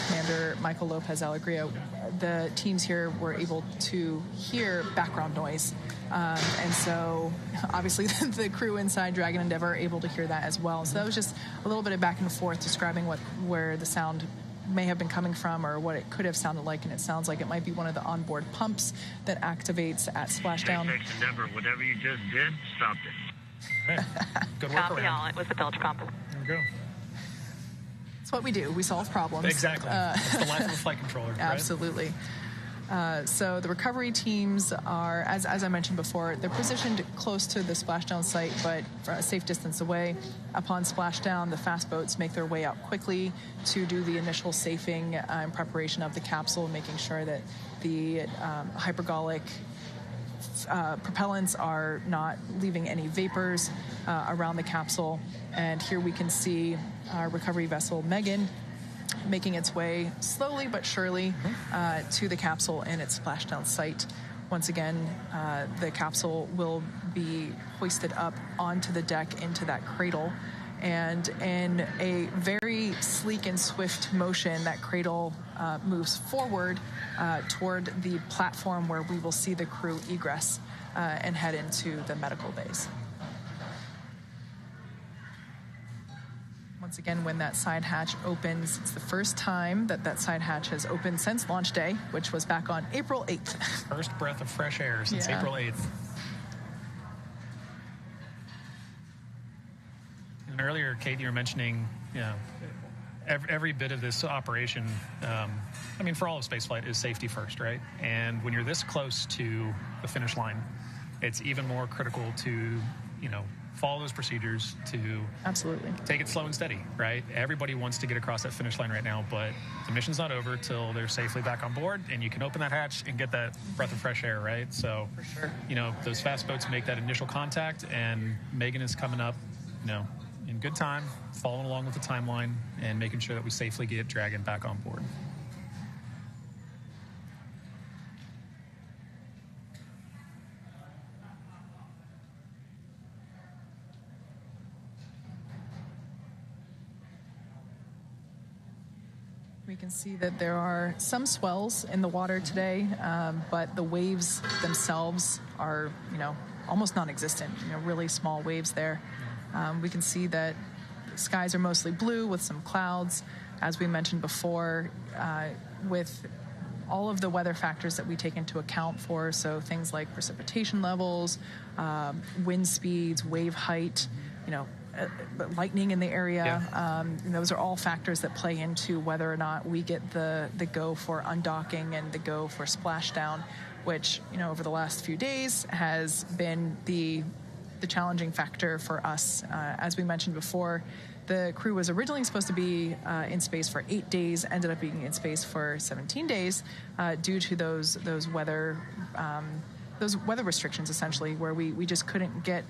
S2: Commander Michael Lopez Alegria, the teams here were able to hear background noise. And so obviously the crew inside Dragon Endeavour are able to hear that as well. So that was just a little bit of back and forth describing where the sound may have been coming from, or what it could have sounded like, and it sounds like it might be one of the onboard pumps that activates at Splashdown.
S4: Endeavour, whatever you just did, stopped it.
S1: Right. Good work.
S3: Copy all. It was the bilge pump.
S1: There we go.
S2: It's what we do. We solve problems.
S1: Exactly. It's the life of a flight controller. Right?
S2: Absolutely. So the recovery teams are, as I mentioned before, they're positioned close to the splashdown site, but a safe distance away. Upon splashdown, the fast boats make their way out quickly to do the initial safing and preparation of the capsule, making sure that the hypergolic propellants are not leaving any vapors around the capsule. And here we can see our recovery vessel, Megan, making its way slowly but surely to the capsule and its splashdown site. Once again, the capsule will be hoisted up onto the deck into that cradle, and in a very sleek and swift motion, that cradle moves forward toward the platform where we will see the crew egress and head into the medical bays. Once again, when that side hatch opens, it's the first time that that side hatch has opened since launch day, which was back on April 8th.
S1: First breath of fresh air since April 8th. And earlier, Kate, you were mentioning, every bit of this operation, I mean, for all of spaceflight, is safety first, right? And when you're this close to the finish line, it's even more critical to, follow those procedures, to
S2: absolutely
S1: take it slow and steady, right? Everybody wants to get across that finish line right now, but the mission's not over till they're safely back on board, and you can open that hatch and get that breath of fresh air, right? So,
S2: for sure.
S1: Those fast boats make that initial contact, and Megan is coming up, in good time, following along with the timeline, and making sure that we safely get Dragon back on board.
S2: We can see that there are some swells in the water today, but the waves themselves are, almost non-existent, really small waves there. We can see that the skies are mostly blue with some clouds, as we mentioned before, with all of the weather factors that we take into account for, so things like precipitation levels, wind speeds, wave height, lightning in the area. Those are all factors that play into whether or not we get the go for undocking and the go for splashdown, which, over the last few days has been the challenging factor for us. As we mentioned before, the crew was originally supposed to be in space for 8 days, ended up being in space for 17 days due to those weather restrictions, essentially, where we just couldn't get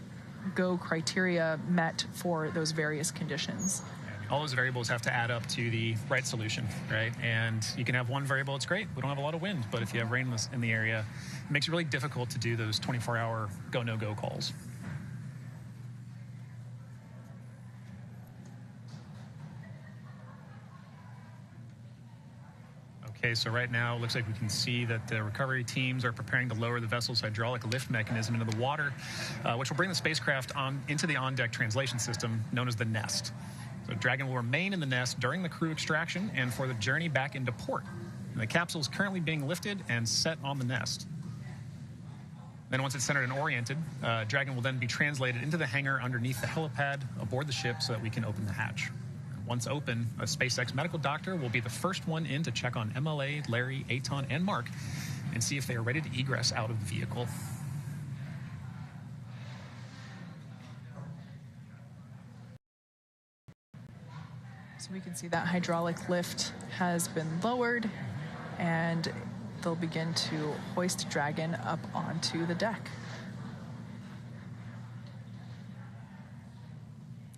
S2: go criteria met for those various conditions.
S1: All those variables have to add up to the right solution, right? And you can have one variable, it's great, we don't have a lot of wind, but if you have rain in the area, it makes it really difficult to do those 24-hour go, no-go calls. Okay, so right now it looks like we can see that the recovery teams are preparing to lower the vessel's hydraulic lift mechanism into the water, which will bring the spacecraft into the on-deck translation system known as the nest. So Dragon will remain in the nest during the crew extraction and for the journey back into port. And the capsule is currently being lifted and set on the nest. Then once it's centered and oriented, Dragon will then be translated into the hangar underneath the helipad aboard the ship so that we can open the hatch. Once open, a SpaceX medical doctor will be the first one in to check on MLA, Larry, Aton, and Mark and see if they are ready to egress out of the vehicle.
S2: So we can see that hydraulic lift has been lowered, and they'll begin to hoist Dragon up onto the deck.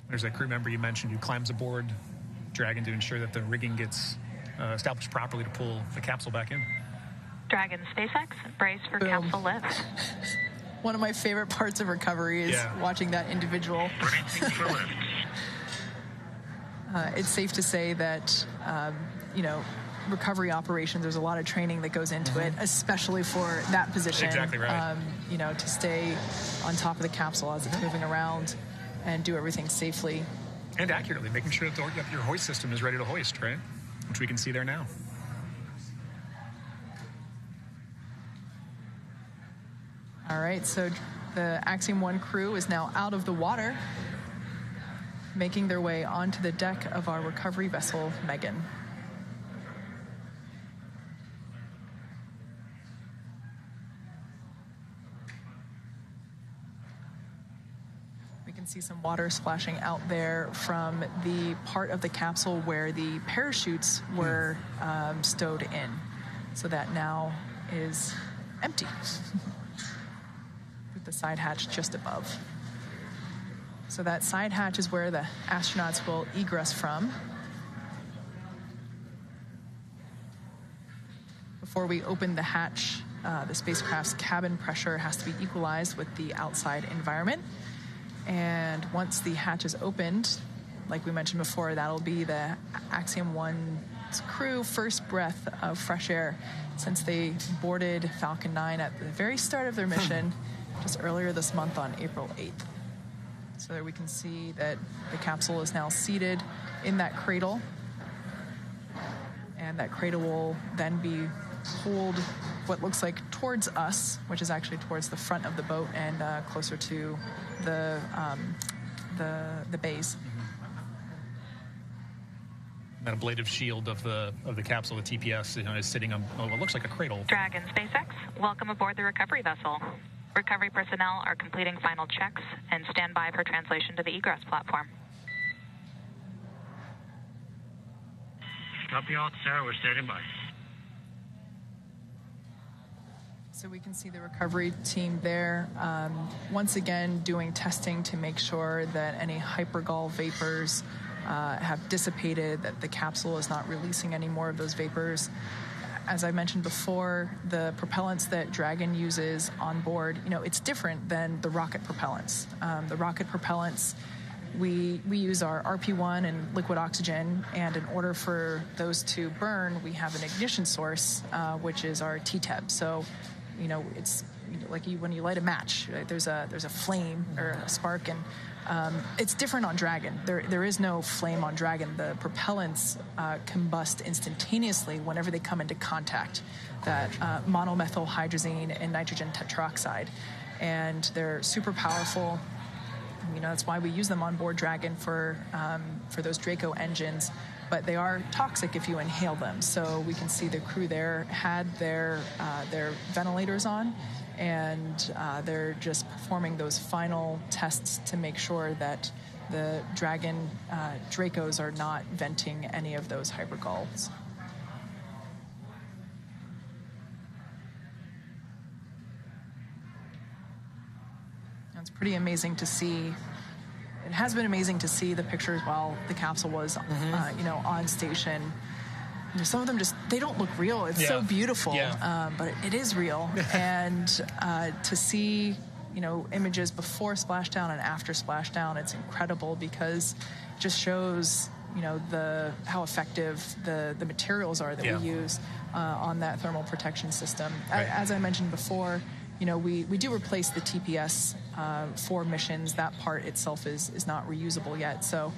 S1: There's that crew member you mentioned who climbs aboard Dragon to ensure that the rigging gets established properly to pull the capsule back in.
S3: Dragon SpaceX, brace for
S2: Boom.
S3: capsule lift.
S2: One of my favorite parts of recovery is watching that individual. It's safe to say that, recovery operations, there's a lot of training that goes into it, especially for that position.
S1: Exactly right.
S2: To stay on top of the capsule as it's moving around and do everything safely.
S1: And accurately, making sure that your hoist system is ready to hoist, right? Which we can see there now.
S2: All right, so the Axiom-1 crew is now out of the water, making their way onto the deck of our recovery vessel, Megan. See some water splashing out there from the part of the capsule where the parachutes were stowed in. So that now is empty with the side hatch just above. So that side hatch is where the astronauts will egress from. Before we open the hatch, the spacecraft's cabin pressure has to be equalized with the outside environment. And once the hatch is opened, like we mentioned before, that'll be the Axiom-1's crew first breath of fresh air since they boarded Falcon 9 at the very start of their mission just earlier this month on April 8th. So there we can see that the capsule is now seated in that cradle, and that cradle will then be pulled what looks like towards us, which is actually towards the front of the boat and closer to the bays.
S1: That ablative shield of the capsule, the TPS, is sitting on what looks like a cradle.
S3: Dragon SpaceX, welcome aboard the recovery vessel. Recovery personnel are completing final checks and stand by for translation to the egress platform.
S4: Copy all, Sarah. We're standing by.
S2: So we can see the recovery team there, once again doing testing to make sure that any hypergol vapors have dissipated, that the capsule is not releasing any more of those vapors. As I mentioned before, the propellants that Dragon uses on board, it's different than the rocket propellants. The rocket propellants, we use our RP1 and liquid oxygen, and in order for those to burn, we have an ignition source, which is our TTEB. So, it's like when you light a match, right? There's a flame or a spark, and it's different on Dragon. There is no flame on Dragon. The propellants combust instantaneously whenever they come into contact, that monomethyl hydrazine and nitrogen tetroxide. And they're super powerful. That's why we use them on board Dragon for those Draco engines. But they are toxic if you inhale them. So we can see the crew there had their ventilators on, and they're just performing those final tests to make sure that the Dragon Dracos are not venting any of those hypergols. It's pretty amazing to see. It has been amazing to see the pictures while the capsule was, on station. Some of them they don't look real. It's so beautiful, but it is real. And to see, images before splashdown and after splashdown, it's incredible because it just shows, how effective the materials are that we use on that thermal protection system. Right. As I mentioned before, we do replace the TPS for missions. That part itself is not reusable yet. So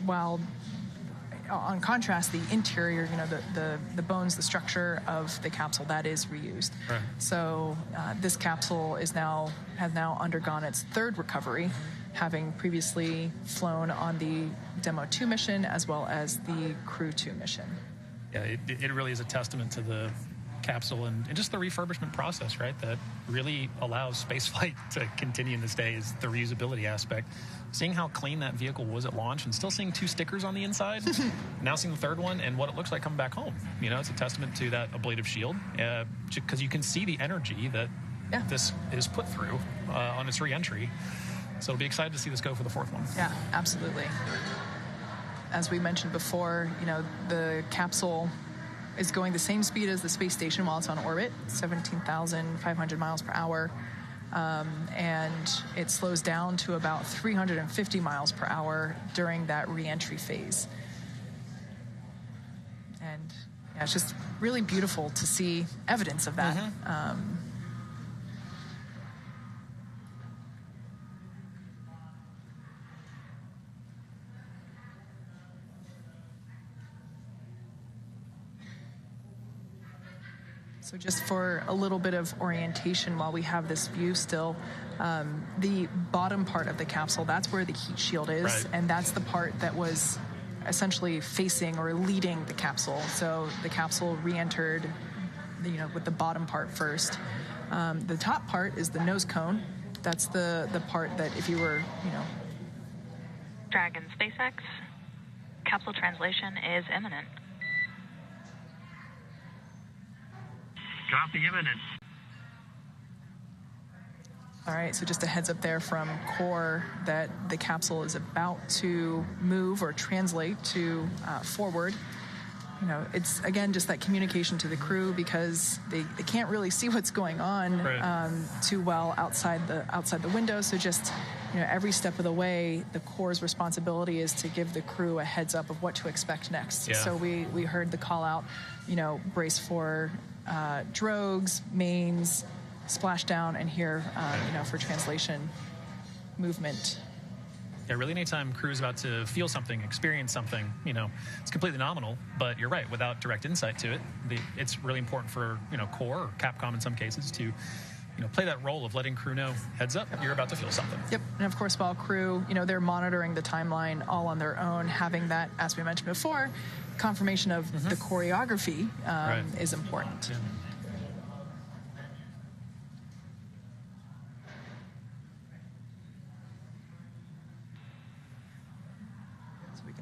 S2: while on contrast, the interior, the bones, the structure of the capsule, that is reused. Right. So this capsule has now undergone its third recovery, having previously flown on the Demo 2 mission as well as the Crew 2 mission.
S1: Yeah, it really is a testament to the capsule and just the refurbishment process, right, that really allows spaceflight to continue in this day is the reusability aspect. Seeing how clean that vehicle was at launch and still seeing 2 stickers on the inside, now seeing the third one and what it looks like coming back home. It's a testament to that ablative shield because you can see the energy that this is put through on its re-entry. So it'll be excited to see this go for the fourth one.
S2: Yeah, absolutely. As we mentioned before, the capsule is going the same speed as the space station while it's on orbit, 17,500 miles per hour. And it slows down to about 350 miles per hour during that re-entry phase. And it's just really beautiful to see evidence of that. So just for a little bit of orientation while we have this view still, the bottom part of the capsule, that's where the heat shield is, right. And that's the part that was essentially facing or leading the capsule. So the capsule re-entered, with the bottom part first. The top part is the nose cone. That's the part that if you were,
S3: Dragon SpaceX, capsule translation is imminent.
S4: Copy, imminent.
S2: All right, so just a heads up there from core that the capsule is about to move or translate to forward. It's, again, just that communication to the crew because they can't really see what's going on too well outside the window. So just, every step of the way, the core's responsibility is to give the crew a heads up of what to expect next. Yeah. So we heard the call out, brace for drogues, mains, splashdown, and here, for translation. movement.
S1: Yeah, really, anytime crew is about to feel something, experience something, it's completely nominal. But you're right, without direct insight to it, it's really important for, Core or Capcom in some cases to, play that role of letting crew know, heads up, you're about to feel something.
S2: Yep, and of course, while crew, they're monitoring the timeline all on their own, having that, as we mentioned before, confirmation of the choreography is important.
S1: Yeah.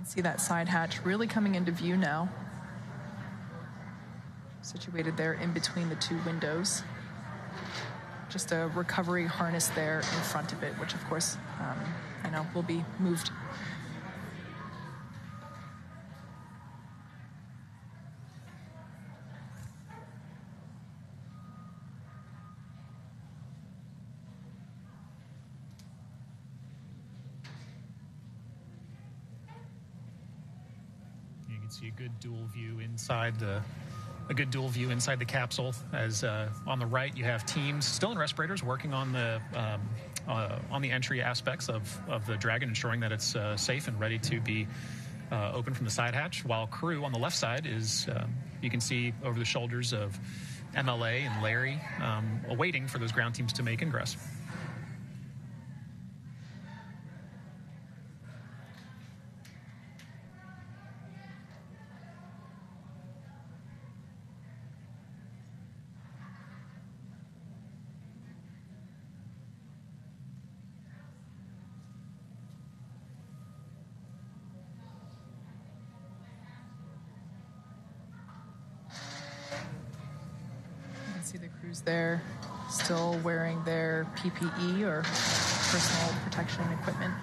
S2: See that side hatch really coming into view now. Situated there in between the two windows. Just a recovery harness there in front of it, which of course, I know will be moved.
S1: See a good dual view inside the capsule. As on the right, you have teams still in respirators working on the entry aspects of the Dragon, ensuring that it's safe and ready to be open from the side hatch. While crew on the left side is, you can see over the shoulders of MLA and Larry, awaiting for those ground teams to make ingress.
S2: See the crews there still wearing their PPE or personal protection equipment.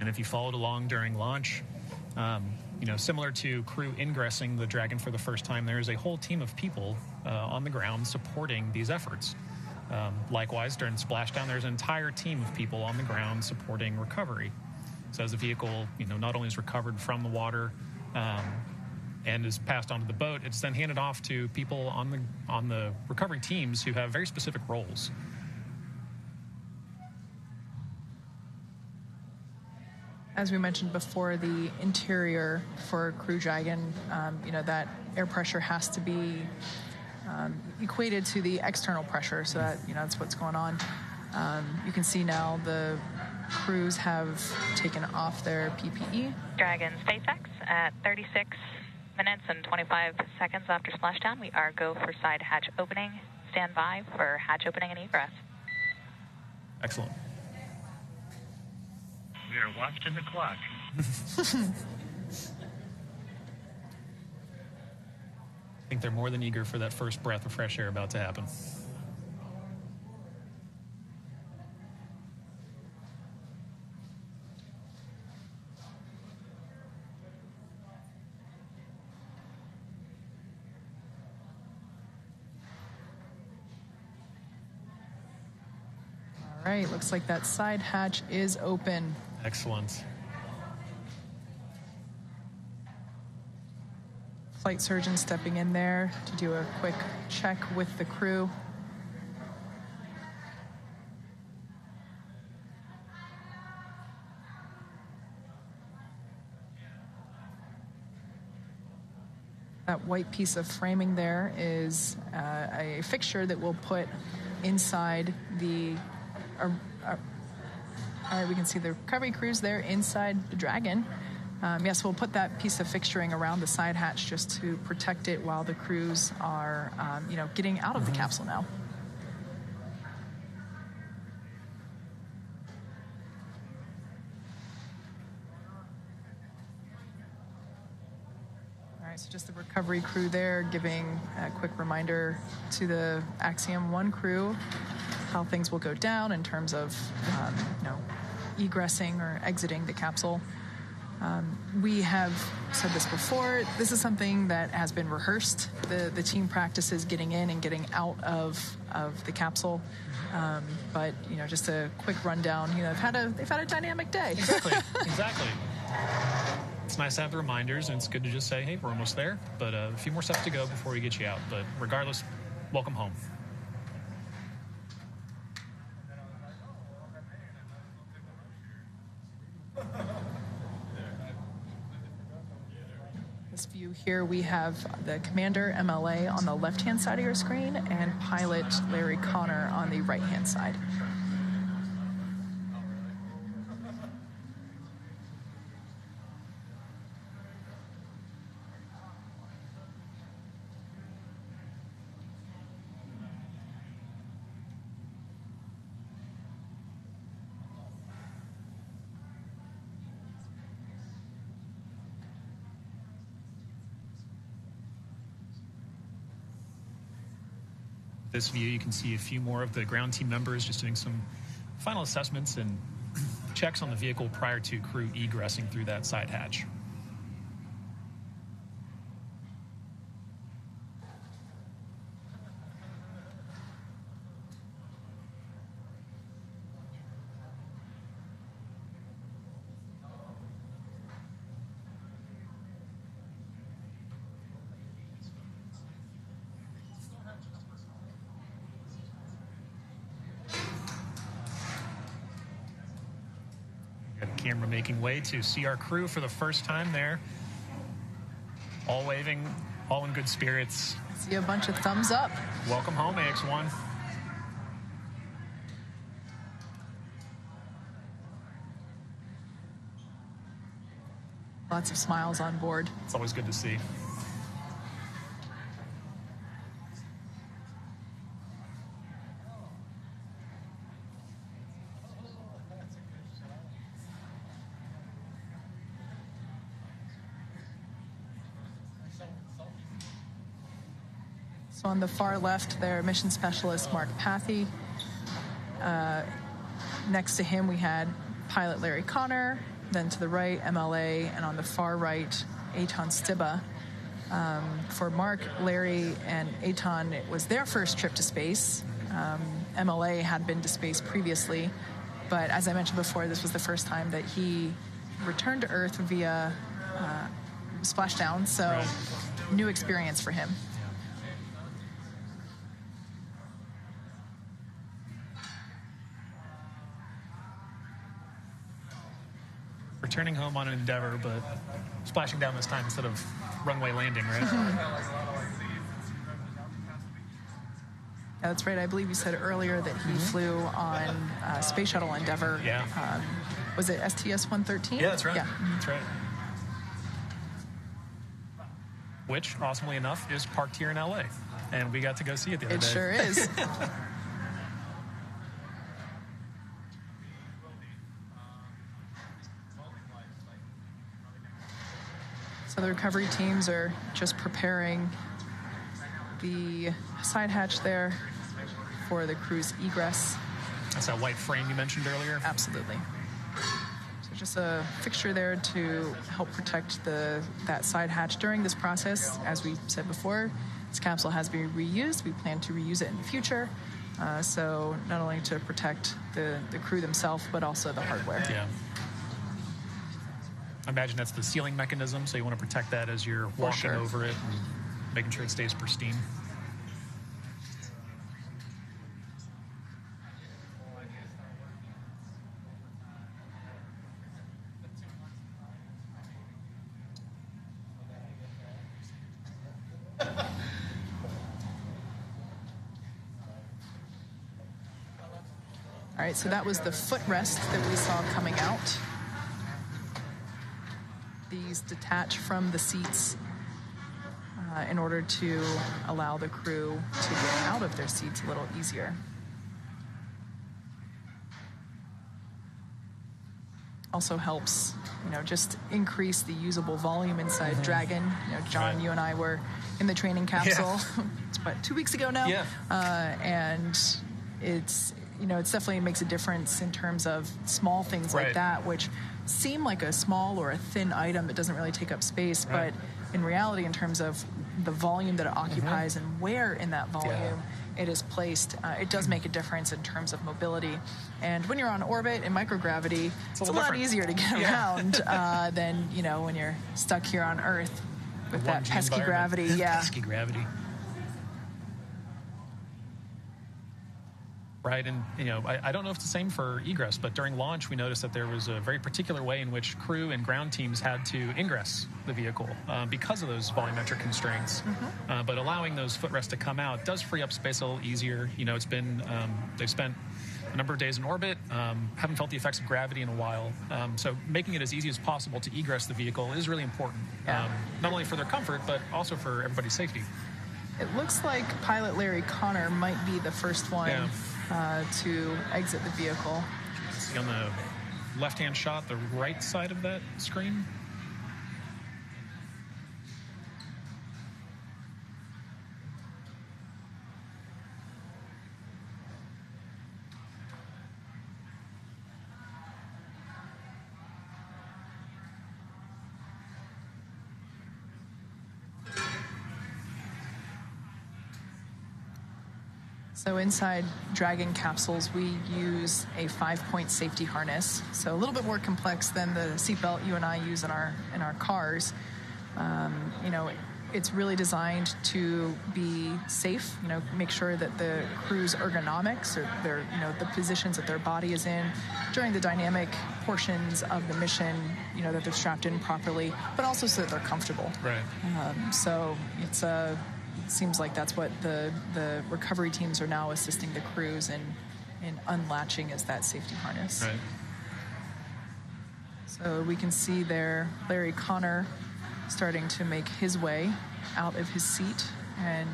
S1: And if you followed along during launch, similar to crew ingressing the Dragon for the first time, there is a whole team of people on the ground supporting these efforts. Likewise, during Splashdown, there's an entire team of people on the ground supporting recovery. So as the vehicle, not only is recovered from the water and is passed onto the boat, it's then handed off to people on the recovery teams who have very specific roles.
S2: As we mentioned before, the interior for Crew Dragon, that air pressure has to be equated to the external pressure, so that, that's what's going on. You can see now the crews have taken off their PPE.
S3: Dragon SpaceX at 36 minutes and 25 seconds after splashdown. We are go for side hatch opening. Stand by for hatch opening and egress.
S1: Excellent.
S4: We are watching the clock.
S1: I think they're more than eager for that first breath of fresh air about to happen.
S2: All right, looks like that side hatch is open.
S1: Excellent.
S2: Flight surgeon stepping in there to do a quick check with the crew. That white piece of framing there is a fixture that we'll put inside the... all right, we can see the recovery crews there inside the Dragon. Yes, we'll put that piece of fixturing around the side hatch just to protect it while the crews are, getting out of the capsule now. All right, so just the recovery crew there giving a quick reminder to the Axiom-1 crew how things will go down in terms of, egressing or exiting the capsule. We have said this before. This is something that has been rehearsed. The team practices getting in and getting out of the capsule. But just a quick rundown. They've had a dynamic day.
S1: Exactly. It's nice to have the reminders, and it's good to just say, hey, we're almost there, but a few more steps to go before we get you out. But regardless, welcome home.
S2: This view here, we have the commander, MLA, on the left-hand side of your screen, and pilot Larry Connor on the right-hand side.
S1: This view, you can see a few more of the ground team members just doing some final assessments and checks on the vehicle prior to crew egressing through that side hatch. Camera making way to see our crew for the first time there. All waving, all in good spirits.
S2: See a bunch of thumbs up.
S1: Welcome home, AX-1.
S2: Lots of smiles on board.
S1: It's always good to see.
S2: So on the far left there, mission specialist Mark Pathy. Next to him, we had pilot Larry Connor. Then to the right, MLA. And on the far right, Eitan Stibba. For Mark, Larry, and Eitan, it was their first trip to space. MLA had been to space previously. But as I mentioned before, this was the first time that he returned to Earth via Splashdown. So
S1: right.
S2: New experience for him.
S1: Returning home on an Endeavor, but splashing down this time instead of runway landing, right?
S2: Yeah, that's right. I believe you said earlier that he flew on Space Shuttle Endeavor.
S1: Yeah.
S2: Was it STS-113?
S1: Yeah, that's right.
S2: Yeah.
S1: That's right. Which, awesomely enough, is parked here in LA. And we got to go see it the other day.
S2: It sure is. So the recovery teams are just preparing the side hatch there for the crew's egress.
S1: That's that white frame you mentioned earlier?
S2: Absolutely. So just a fixture there to help protect that side hatch during this process. As we said before, this capsule has been reused. We plan to reuse it in the future. So not only to protect the crew themselves, but also the hardware.
S1: Yeah. I imagine that's the sealing mechanism, so you want to protect that as you're walking over it and making sure it stays pristine.
S2: All right, so that was the footrest that we saw coming out. These detach from the seats in order to allow the crew to get out of their seats a little easier. also helps, just increase the usable volume inside Dragon. John, you and I were in the training capsule. It's about 2 weeks ago now. And it's definitely makes a difference in terms of small things like that, which seem like a small or a thin item that doesn't really take up space, but in reality, in terms of the volume that it occupies and where in that volume it is placed, it does make a difference in terms of mobility. And when you're on orbit in microgravity, it's a lot easier to get around than, when you're stuck here on Earth with that pesky gravity.
S1: Pesky gravity. Right, and I don't know if it's the same for egress, but during launch we noticed that there was a very particular way in which crew and ground teams had to ingress the vehicle because of those volumetric constraints. But allowing those footrests to come out does free up space a little easier. It's been they've spent a number of days in orbit, haven't felt the effects of gravity in a while. So making it as easy as possible to egress the vehicle is really important, not only for their comfort but also for everybody's safety.
S2: It looks like pilot Larry Connor might be the first one to exit the vehicle.
S1: See on the left-hand shot, the right side of that screen.
S2: So inside Dragon capsules, we use a 5-point safety harness. So a little bit more complex than the seatbelt you and I use in our cars. It's really designed to be safe. Make sure that the crew's ergonomics or their the positions that their body is in during the dynamic portions of the mission. That they're strapped in properly, but also so that they're comfortable.
S1: Right.
S2: So it's it seems like that's what the recovery teams are now assisting the crews in unlatching, is that safety harness.
S1: Right.
S2: So we can see there Larry Connor starting to make his way out of his seat and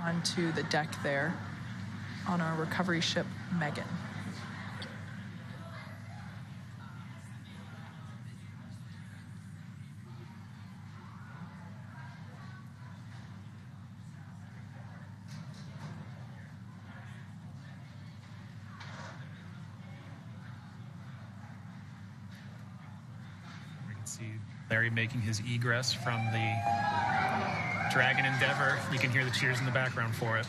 S2: onto the deck there on our recovery ship, Megan.
S1: Larry making his egress from the Dragon Endeavor. You can hear the cheers in the background for it.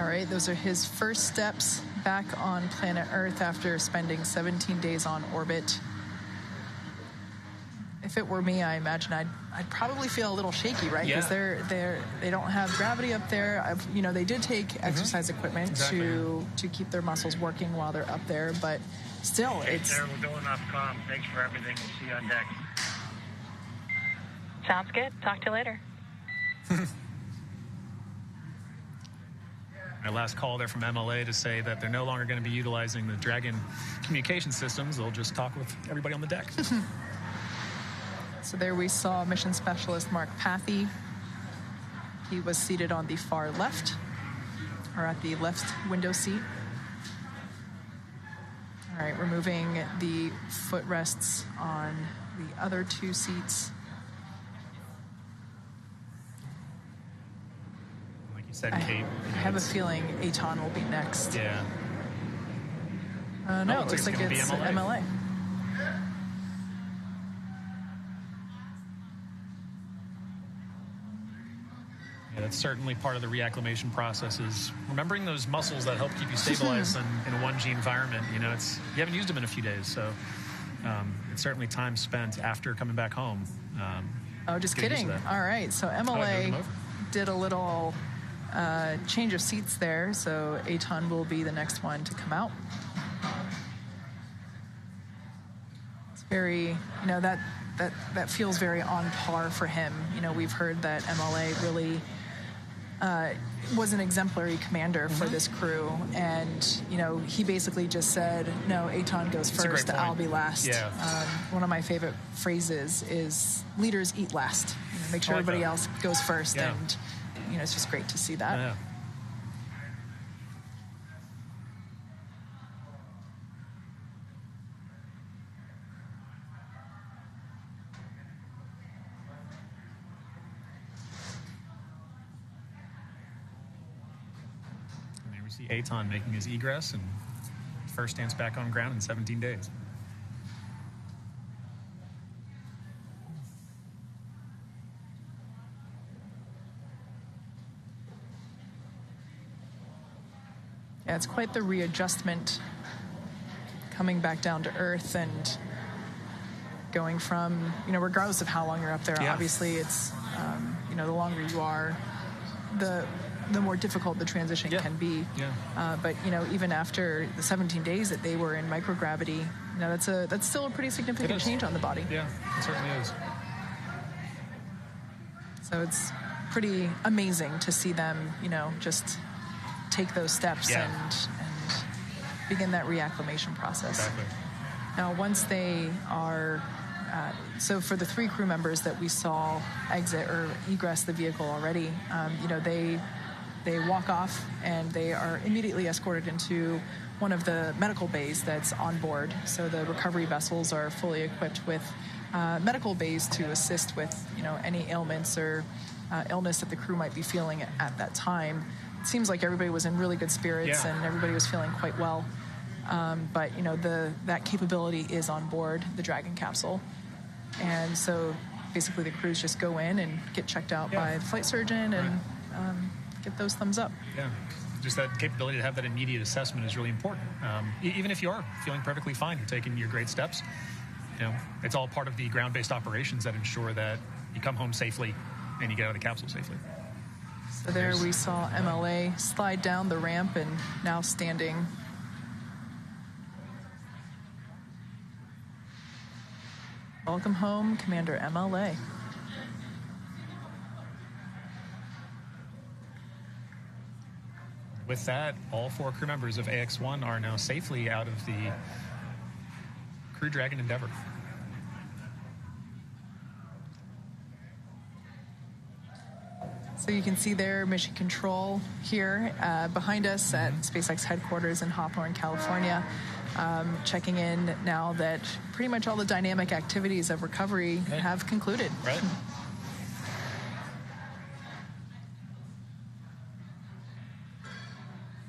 S2: All right, those are his first steps back on planet Earth after spending 17 days on orbit. If it were me, I imagine I'd probably feel a little shaky, right? Because they don't have gravity up there. They did take exercise equipment to keep their muscles working while they're up there, but still, it's.
S4: Sir, we're going off comm. Thanks for everything. We'll see you on deck.
S3: Sounds good. Talk to you later.
S1: My last call there from MLA to say that they're no longer going to be utilizing the Dragon communication systems. They'll just talk with everybody on the deck.
S2: So there we saw Mission Specialist Mark Pathy. He was seated on the far left, or at the left window seat. All right, removing the footrests on the other two seats.
S1: Like you said, Kate.
S2: I have a feeling Aton will be next.
S1: Yeah.
S2: No, it looks like it's MLA.
S1: Yeah, that's certainly part of the reacclimation process, is remembering those muscles that help keep you stabilized in a 1G environment. You haven't used them in a few days, so it's certainly time spent after coming back home.
S2: Just kidding. All right, so MLA did a little change of seats there, so Aton will be the next one to come out. It's very, that feels very on par for him. We've heard that MLA really was an exemplary commander for this crew, and he basically just said, "No, Eitan goes first. I'll be last."
S1: Yeah.
S2: One of my favorite phrases is "leaders eat last." Make sure everybody else goes first, and it's just great to see that.
S1: Yeah. We see Eitan making his egress and first stance back on ground in 17 days.
S2: Yeah, it's quite the readjustment coming back down to Earth and going from, regardless of how long you're up there, obviously it's, the longer you are, the more difficult the transition can be.
S1: Yeah.
S2: But even after the 17 days that they were in microgravity, that's still a pretty significant change on the body.
S1: Yeah, it certainly is.
S2: So it's pretty amazing to see them, just take those steps and begin that reacclimation process.
S1: Exactly.
S2: Now, once they are, so for the 3 crew members that we saw exit or egress the vehicle already, they walk off and they are immediately escorted into one of the medical bays that's on board. So the recovery vessels are fully equipped with medical bays to assist with, any ailments or illness that the crew might be feeling at that time. It seems like everybody was in really good spirits and everybody was feeling quite well. But, that capability is on board the Dragon capsule. And so basically the crews just go in and get checked out by the flight surgeon and get those thumbs up.
S1: Yeah, just that capability to have that immediate assessment is really important. Even if you are feeling perfectly fine, you're taking your great steps, it's all part of the ground-based operations that ensure that you come home safely and you get out of the capsule safely.
S2: So there we saw MLA slide down the ramp and now standing. Welcome home, Commander MLA.
S1: With that, all 4 crew members of AX-1 are now safely out of the Crew Dragon Endeavour.
S2: So you can see their mission control here behind us at SpaceX headquarters in Hawthorne, California. Checking in now that pretty much all the dynamic activities of recovery have concluded.
S1: Right.